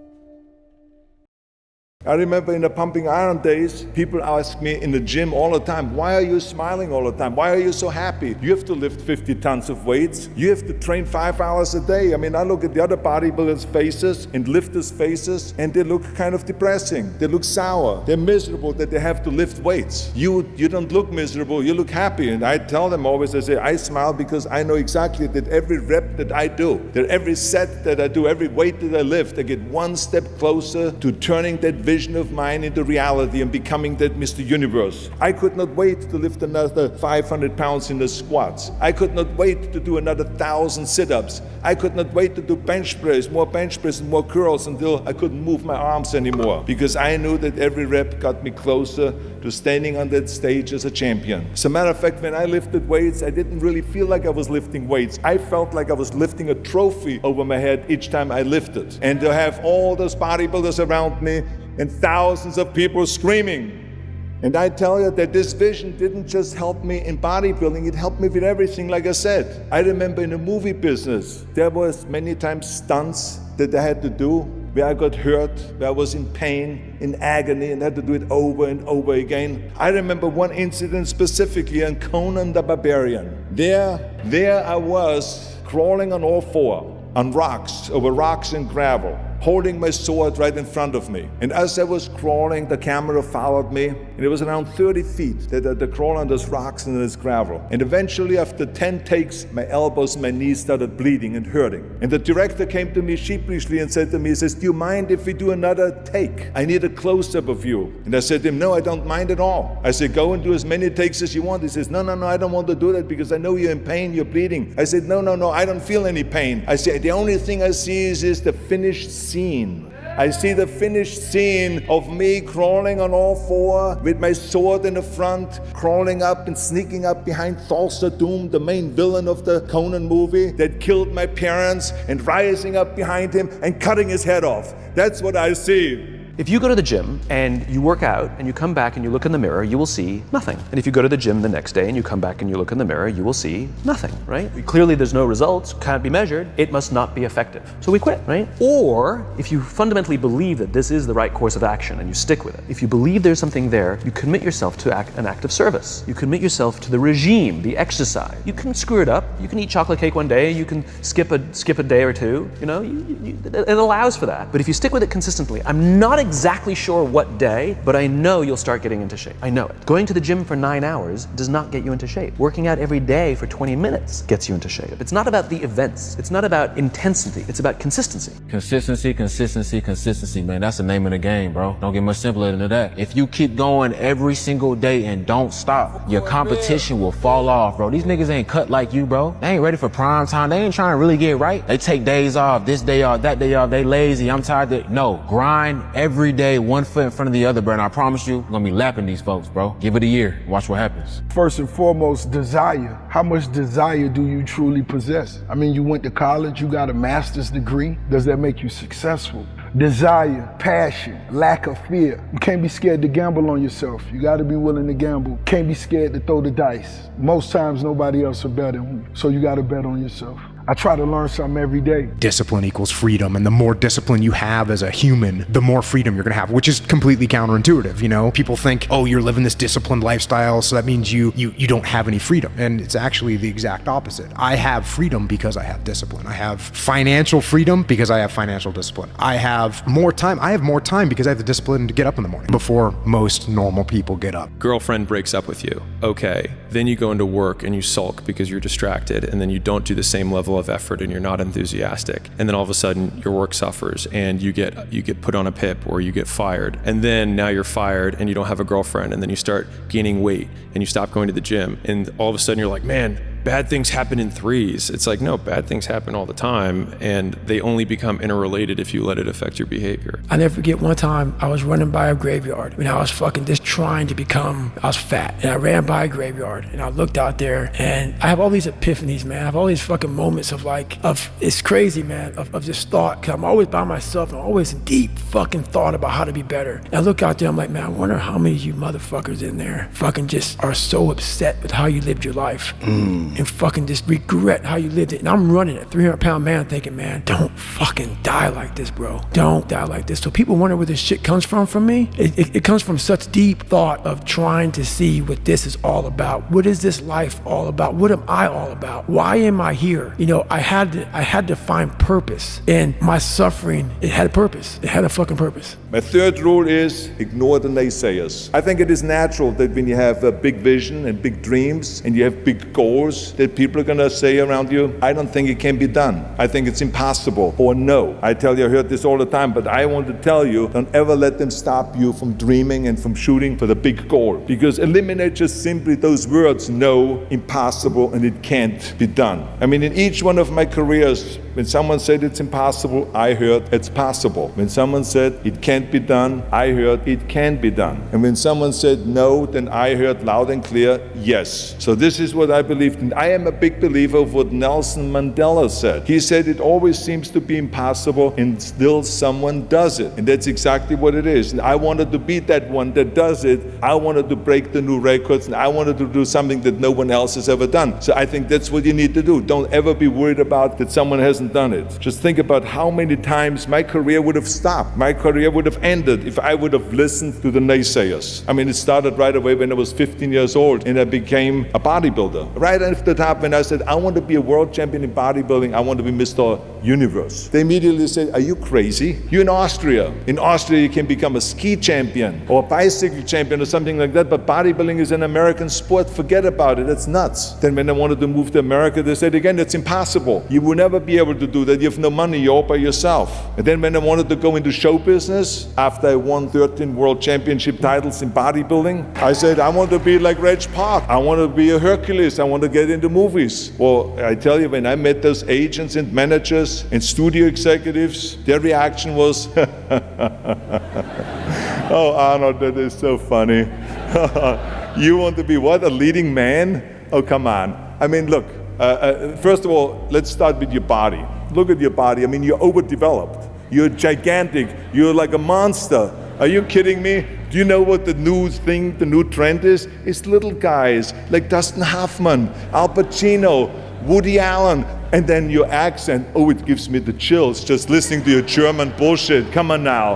I remember in the pumping iron days, people ask me in the gym all the time, why are you smiling all the time? Why are you so happy? You have to lift 50 tons of weights. You have to train 5 hours a day. I mean, I look at the other bodybuilders' faces and lifters' faces, and they look kind of depressing. They look sour. They're miserable that they have to lift weights. You don't look miserable, you look happy. And I tell them always, I say, I smile because I know exactly that every rep that I do, that every set that I do, every weight that I lift, I get one step closer to turning that vision of mine into reality and becoming that Mr. Universe. I could not wait to lift another 500 pounds in the squats. I could not wait to do another 1,000 sit-ups. I could not wait to do bench press and more curls until I couldn't move my arms anymore, because I knew that every rep got me closer to standing on that stage as a champion. As a matter of fact, when I lifted weights, I didn't really feel like I was lifting weights. I felt like I was lifting a trophy over my head each time I lifted. And to have all those bodybuilders around me and thousands of people screaming. And I tell you that this vision didn't just help me in bodybuilding, it helped me with everything, like I said. I remember in the movie business, there was many times stunts that I had to do where I got hurt, where I was in pain, in agony, and had to do it over and over again. I remember one incident specifically on Conan the Barbarian. There I was, crawling on all 4, on rocks, over rocks and gravel, holding my sword right in front of me. And as I was crawling, the camera followed me, and it was around 30 feet that I crawl on those rocks and this gravel. And eventually, after 10 takes, my elbows and my knees started bleeding and hurting. And the director came to me sheepishly and said to me, he says, do you mind if we do another take? I need a close-up of you. And I said to him, no, I don't mind at all. I said, go and do as many takes as you want. He says, no, I don't want to do that because I know you're in pain, you're bleeding. I said, no, I don't feel any pain. I said, the only thing I see is the finished scene. I see the finished scene of me crawling on all 4 with my sword in the front, crawling up and sneaking up behind Thulsa Doom, the main villain of the Conan movie that killed my parents, and rising up behind him and cutting his head off. That's what I see. If you go to the gym and you work out and you come back and you look in the mirror, you will see nothing. And if you go to the gym the next day and you come back and you look in the mirror, you will see nothing, right? Clearly there's no results, can't be measured, it must not be effective. So we quit, right? Or if you fundamentally believe that this is the right course of action and you stick with it, if you believe there's something there, you commit yourself to an act of service. You commit yourself to the regime, the exercise. You can screw it up, you can eat chocolate cake one day, you can skip a day or two, you know, it allows for that. But if you stick with it consistently, I'm not exactly sure what day, but I know you'll start getting into shape. I know it. Going to the gym for 9 hours does not get you into shape. Working out every day for 20 minutes gets you into shape. It's not about the events. It's not about intensity. It's about consistency. Consistency, man. That's the name of the game, bro. Don't get much simpler than that. If you keep going every single day and don't stop, your competition will fall off, bro. These niggas ain't cut like you, bro. They ain't ready for prime time. They ain't trying to really get right. They take days off, this day off, that day off. They lazy. I'm tired. No, grind every day, one foot in front of the other, bro. And I promise you, I'm gonna be lapping these folks, bro. Give it a year. Watch what happens. First and foremost, desire. How much desire do you truly possess? I mean, you went to college, you got a master's degree. Does that make you successful? Desire, passion, lack of fear. You can't be scared to gamble on yourself. You gotta be willing to gamble. Can't be scared to throw the dice. Most times nobody else will bet on you, so you gotta bet on yourself. I try to learn something every day. Discipline equals freedom, and the more discipline you have as a human, the more freedom you're gonna have, which is completely counterintuitive. You know, people think, oh, you're living this disciplined lifestyle, so that means you don't have any freedom. And it's actually the exact opposite. I have freedom because I have discipline. I have financial freedom because I have financial discipline. I have more time. I have more time because I have the discipline to get up in the morning before most normal people get up. Girlfriend breaks up with you. Okay. Then you go into work and you sulk because you're distracted, and then you don't do the same level of effort and you're not enthusiastic. And then all of a sudden your work suffers and you get put on a PIP or you get fired. And then now you're fired and you don't have a girlfriend, and then you start gaining weight and you stop going to the gym, and all of a sudden you're like, man, bad things happen in threes. It's like, no, bad things happen all the time, and they only become interrelated if you let it affect your behavior. I never forget one time I was running by a graveyard when I was fucking just trying to become, I was fat, and I ran by a graveyard and I looked out there, and I have all these epiphanies, man. I have all these fucking moments of it's crazy, man, of just thought, because I'm always by myself and I'm always in deep fucking thought about how to be better. And I look out there, I'm like, man, I wonder how many of you motherfuckers in there fucking just are so upset with how you lived your life. And fucking just regret how you lived it. And I'm running a 300-pound man thinking, man, don't fucking die like this, bro. Don't die like this. So people wonder where this shit comes from me. It comes from such deep thought of trying to see what this is all about. What is this life all about? What am I all about? Why am I here? You know, I had to find purpose. And my suffering, it had a purpose. It had a fucking purpose. My third rule is ignore the naysayers. I think it is natural that when you have a big vision and big dreams and you have big goals, that people are gonna say around you, I don't think it can be done. I think it's impossible, or no. I tell you, I heard this all the time, but I want to tell you, don't ever let them stop you from dreaming and from shooting for the big goal. Because eliminate just simply those words, no, impossible, and it can't be done. I mean, in each one of my careers, when someone said it's impossible, I heard it's possible. When someone said it can't be done, I heard it can be done. And when someone said no, then I heard loud and clear, yes. So this is what I believed in. I am a big believer of what Nelson Mandela said. He said it always seems to be impossible and still someone does it. And that's exactly what it is. And I wanted to be that one that does it. I wanted to break the new records, and I wanted to do something that no one else has ever done. So I think that's what you need to do. Don't ever be worried about that someone hasn't done it. Just think about how many times my career would have stopped. My career would have ended if I would have listened to the naysayers. I mean, it started right away when I was 15 years old and I became a bodybuilder. Right after the top, when I said, I want to be a world champion in bodybuilding, I want to be Mr. Universe. They immediately said, are you crazy? You're in Austria. In Austria, you can become a ski champion or a bicycle champion or something like that, but bodybuilding is an American sport. Forget about it. That's nuts. Then when I wanted to move to America, they said, again, that's impossible. You will never be able to do that. You have no money. You're all by yourself. And then when I wanted to go into show business, after I won 13 world championship titles in bodybuilding, I said, I want to be like Reg Park. I want to be a Hercules. I want to get into movies. Well, I tell you, when I met those agents and managers and studio executives, their reaction was, oh, Arnold, that is so funny. You want to be what, a leading man? Oh, come on. I mean, look, first of all, let's start with your body. Look at your body. I mean, you're overdeveloped. You're gigantic. You're like a monster. Are you kidding me? Do you know what the new thing, the new trend is? It's little guys like Dustin Hoffman, Al Pacino, Woody Allen, and then your accent. Oh, it gives me the chills just listening to your German bullshit. Come on now.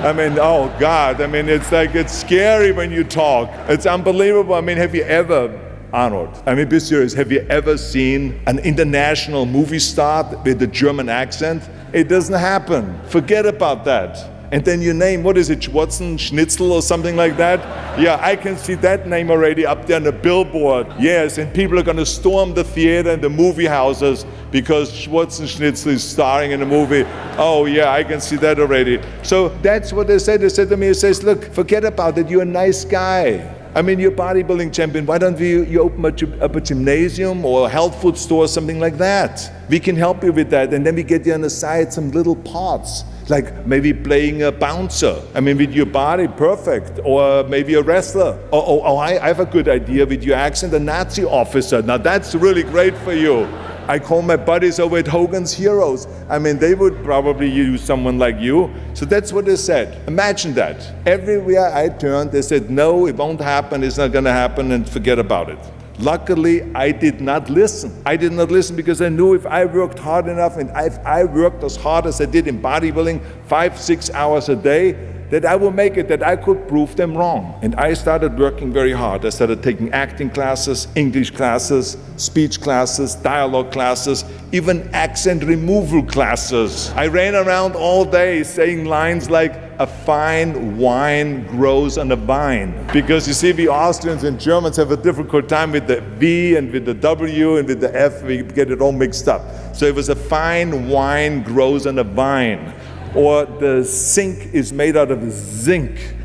I mean, oh God. I mean, it's like, it's scary when you talk. It's unbelievable. I mean, have you ever, Arnold, I mean, be serious, have you ever seen an international movie star with a German accent? It doesn't happen. Forget about that. And then your name, what is it, 𝐶hnitzel or something like that? Yeah, I can see that name already up there on the billboard. Yes, and people are going to storm the theater and the movie houses because 𝐶hnitzel is starring in a movie. Oh yeah, I can see that already. So that's what they said. They said to me, it says, look, forget about it. You're a nice guy. I mean, you're a bodybuilding champion. Why don't you open up a gymnasium or a health food store or something like that? We can help you with that. And then we get you on the side some little parts, like maybe playing a bouncer. I mean, with your body, perfect. Or maybe a wrestler. I have a good idea with your accent, a Nazi officer. Now that's really great for you. I call my buddies over at Hogan's Heroes. I mean, they would probably use someone like you. So that's what they said. Imagine that. Everywhere I turned, they said, no, it won't happen, it's not gonna happen, and forget about it. Luckily, I did not listen. I did not listen because I knew if I worked hard enough and if I worked as hard as I did in bodybuilding, 5-6 hours a day, that I would make it, that I could prove them wrong. And I started working very hard. I started taking acting classes, English classes, speech classes, dialogue classes, even accent removal classes. I ran around all day saying lines like, "A fine wine grows on a vine." Because you see, we Austrians and Germans have a difficult time with the V and with the W and with the F, we get it all mixed up. So it was "a fine wine grows on a vine." Or "the sink is made out of zinc."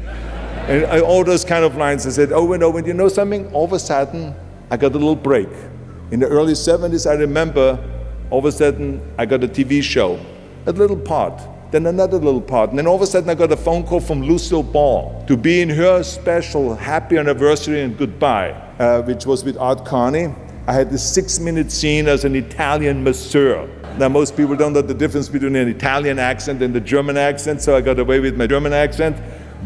And all those kind of lines. I said over and over, and you know something? All of a sudden, I got a little break. In the early 70s, I remember, all of a sudden, I got a TV show, a little part, then another little part. And then all of a sudden, I got a phone call from Lucille Ball to be in her special Happy Anniversary and Goodbye, which was with Art Carney. I had this 6-minute scene as an Italian masseur. Now, most people don't know the difference between an Italian accent and the German accent, so I got away with my German accent.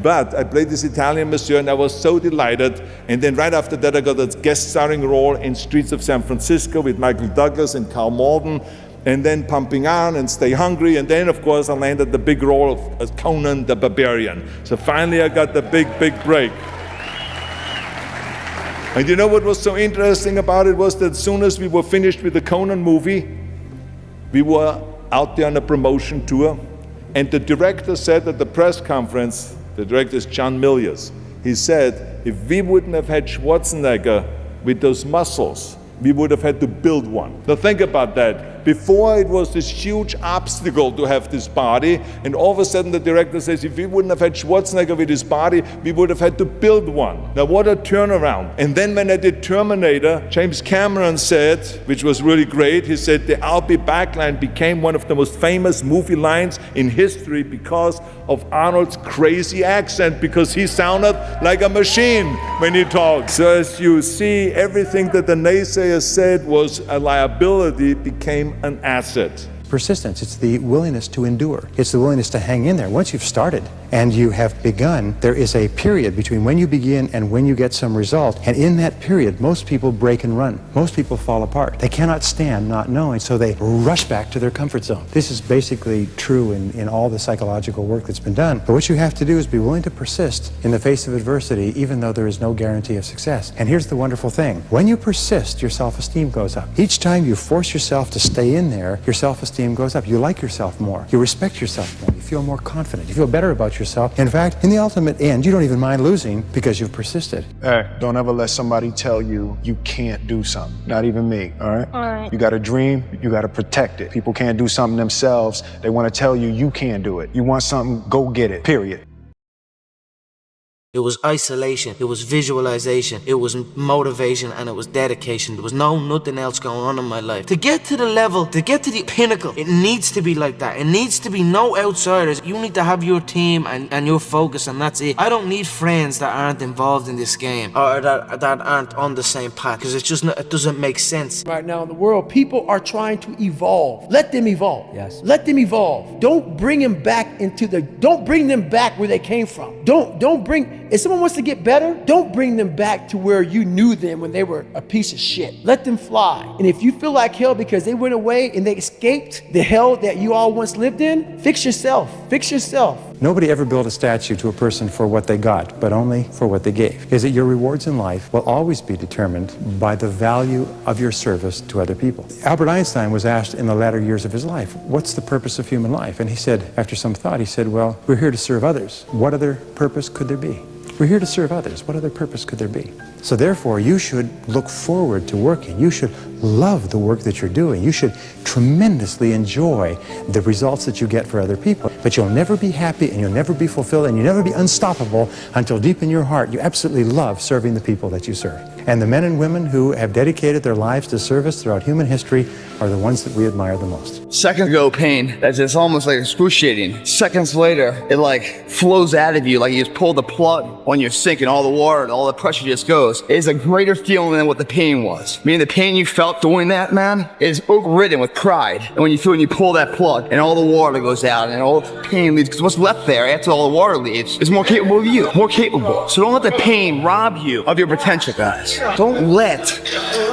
But I played this Italian masseur, and I was so delighted. And then right after that, I got a guest starring role in Streets of San Francisco with Michael Douglas and Karl Malden, and then Pumping Iron and Stay Hungry. And then, of course, I landed the big role of Conan the Barbarian. So finally, I got the big break. And you know what was so interesting about it was that as soon as we were finished with the Conan movie, we were out there on a promotion tour, and the director said at the press conference, the director is John Milius, he said, if we wouldn't have had Schwarzenegger with those muscles, we would have had to build one. Now think about that. Before it was this huge obstacle to have this body, and all of a sudden the director says, if we wouldn't have had Schwarzenegger with his body, we would have had to build one. Now what a turnaround. And then when I did Terminator, James Cameron said, which was really great, he said the "I'll be back" line became one of the most famous movie lines in history because of Arnold's crazy accent, because he sounded like a machine when he talked. So as you see, everything that the naysayers said was a liability became an asset. Persistence, it's the willingness to endure. It's the willingness to hang in there. Once you've started and you have begun, there is a period between when you begin and when you get some result. And in that period, most people break and run. Most people fall apart. They cannot stand not knowing, so they rush back to their comfort zone. This is basically true in all the psychological work that's been done. But what you have to do is be willing to persist in the face of adversity, even though there is no guarantee of success. And here's the wonderful thing. When you persist, your self-esteem goes up. Each time you force yourself to stay in there, your self-esteem goes up. You like yourself more. You respect yourself more. You feel more confident. You feel better about yourself. In fact, in the ultimate end, you don't even mind losing because you've persisted. Hey, don't ever let somebody tell you you can't do something. Not even me, all right? All right. You got a dream, you got to protect it. People can't do something themselves. They want to tell you you can't do it. You want something, go get it, period. It was isolation, it was visualization, it was motivation, and it was dedication. There was nothing else going on in my life. To get to the level, to get to the pinnacle, it needs to be like that. It needs to be no outsiders. You need to have your team and your focus, and that's it. I don't need friends that aren't involved in this game or that aren't on the same path, because it's just it doesn't make sense. Right now in the world, people are trying to evolve. Let them evolve. Yes. Let them evolve. Don't bring them back don't bring them back where they came from. Don't bring, if someone wants to get better, don't bring them back to where you knew them when they were a piece of shit. Let them fly. And if you feel like hell because they went away and they escaped the hell that you all once lived in, fix yourself. Fix yourself. Nobody ever built a statue to a person for what they got, but only for what they gave. Is that your rewards in life will always be determined by the value of your service to other people. Albert Einstein was asked in the latter years of his life, what's the purpose of human life? And he said, after some thought, he said, well, we're here to serve others. What other purpose could there be? We're here to serve others. What other purpose could there be? So therefore, you should look forward to working. You should love the work that you're doing. You should tremendously enjoy the results that you get for other people. But you'll never be happy, and you'll never be fulfilled, and you'll never be unstoppable until deep in your heart you absolutely love serving the people that you serve. And the men and women who have dedicated their lives to service throughout human history are the ones that we admire the most. Seconds ago, pain, that's just almost like excruciating. Seconds later, it like flows out of you, like you just pull the plug on your sink and all the water, all the pressure just goes. It's a greater feeling than what the pain was. Meaning the pain you felt doing that, man, is overridden with pride. And when you pull that plug and all the water goes out and all the pain leaves, because what's left there after all the water leaves is more capable of you, more capable. So don't let the pain rob you of your potential, guys. Don't let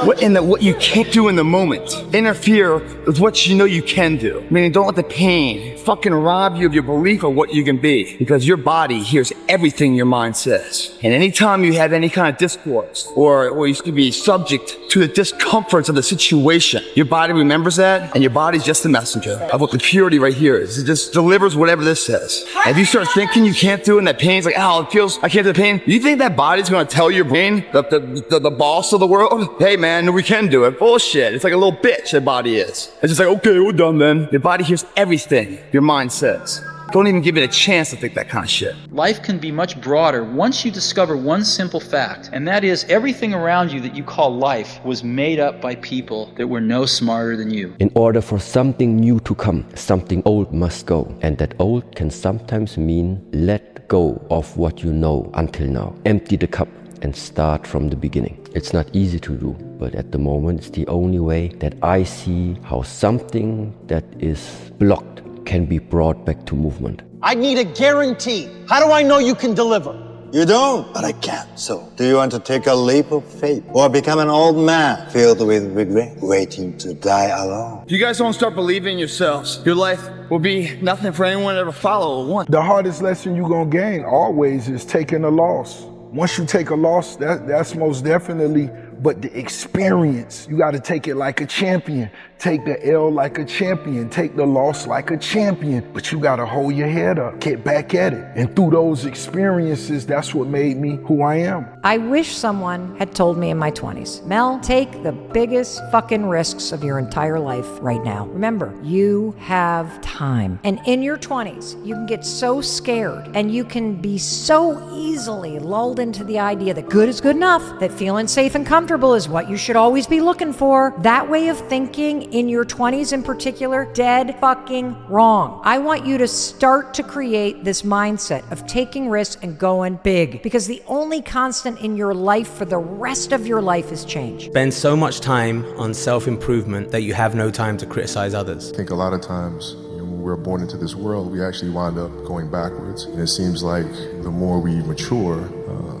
what you can't do in the moment interfere with what you know you can do. Meaning, don't let the pain fucking rob you of your belief of what you can be, because your body hears everything your mind says. And anytime you have any kind of discourse or you could be subject to the discomforts of the situation, your body remembers that, and your body's just the messenger of what the purity right here is. It just delivers whatever this says. And if you start thinking you can't do it and that pain's like, oh, it feels, I can't do the pain, you think that body's gonna tell your brain, the boss of the world, hey man, we can do it? Bullshit. It's like a little bitch, your body is. It's just like, okay, we're done then. Your body hears everything your mind says. Don't even give it a chance to think that kind of shit. Life can be much broader once you discover one simple fact, and that is everything around you that you call life was made up by people that were no smarter than you. In order for something new to come, something old must go. And that old can sometimes mean let go of what you know until now. Empty the cup and start from the beginning. It's not easy to do, but at the moment it's the only way that I see how something that is blocked can be brought back to movement. I need a guarantee. How do I know you can deliver? You don't, but I can. So, do you want to take a leap of faith or become an old man filled with regret, waiting to die alone? If you guys don't start believing in yourselves, your life will be nothing for anyone to ever follow or want. The hardest lesson you're gonna gain always is taking a loss. Once you take a loss, that's most definitely, but the experience, you gotta take it like a champion. Take the L like a champion, take the loss like a champion, but you gotta hold your head up, get back at it. And through those experiences, that's what made me who I am. I wish someone had told me in my 20s, Mel, take the biggest fucking risks of your entire life right now. Remember, you have time. And in your 20s, you can get so scared and you can be so easily lulled into the idea that good is good enough, that feeling safe and comfortable is what you should always be looking for. That way of thinking in your 20s in particular, dead fucking wrong. I want you to start to create this mindset of taking risks and going big, because the only constant in your life for the rest of your life is change. Spend so much time on self-improvement that you have no time to criticize others. I think a lot of times when we're born into this world, we actually wind up going backwards. And it seems like the more we mature,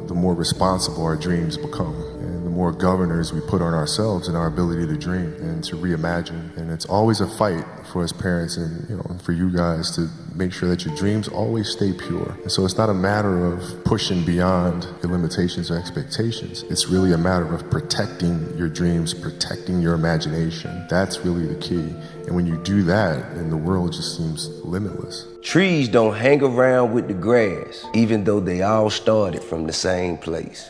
the more responsible our dreams become. And the more governors we put on ourselves and our ability to dream and to reimagine. And it's always a fight for us parents and for you guys to make sure that your dreams always stay pure. And so it's not a matter of pushing beyond your limitations or expectations. It's really a matter of protecting your dreams, protecting your imagination. That's really the key. And when you do that, then the world just seems limitless. Trees don't hang around with the grass, even though they all started from the same place.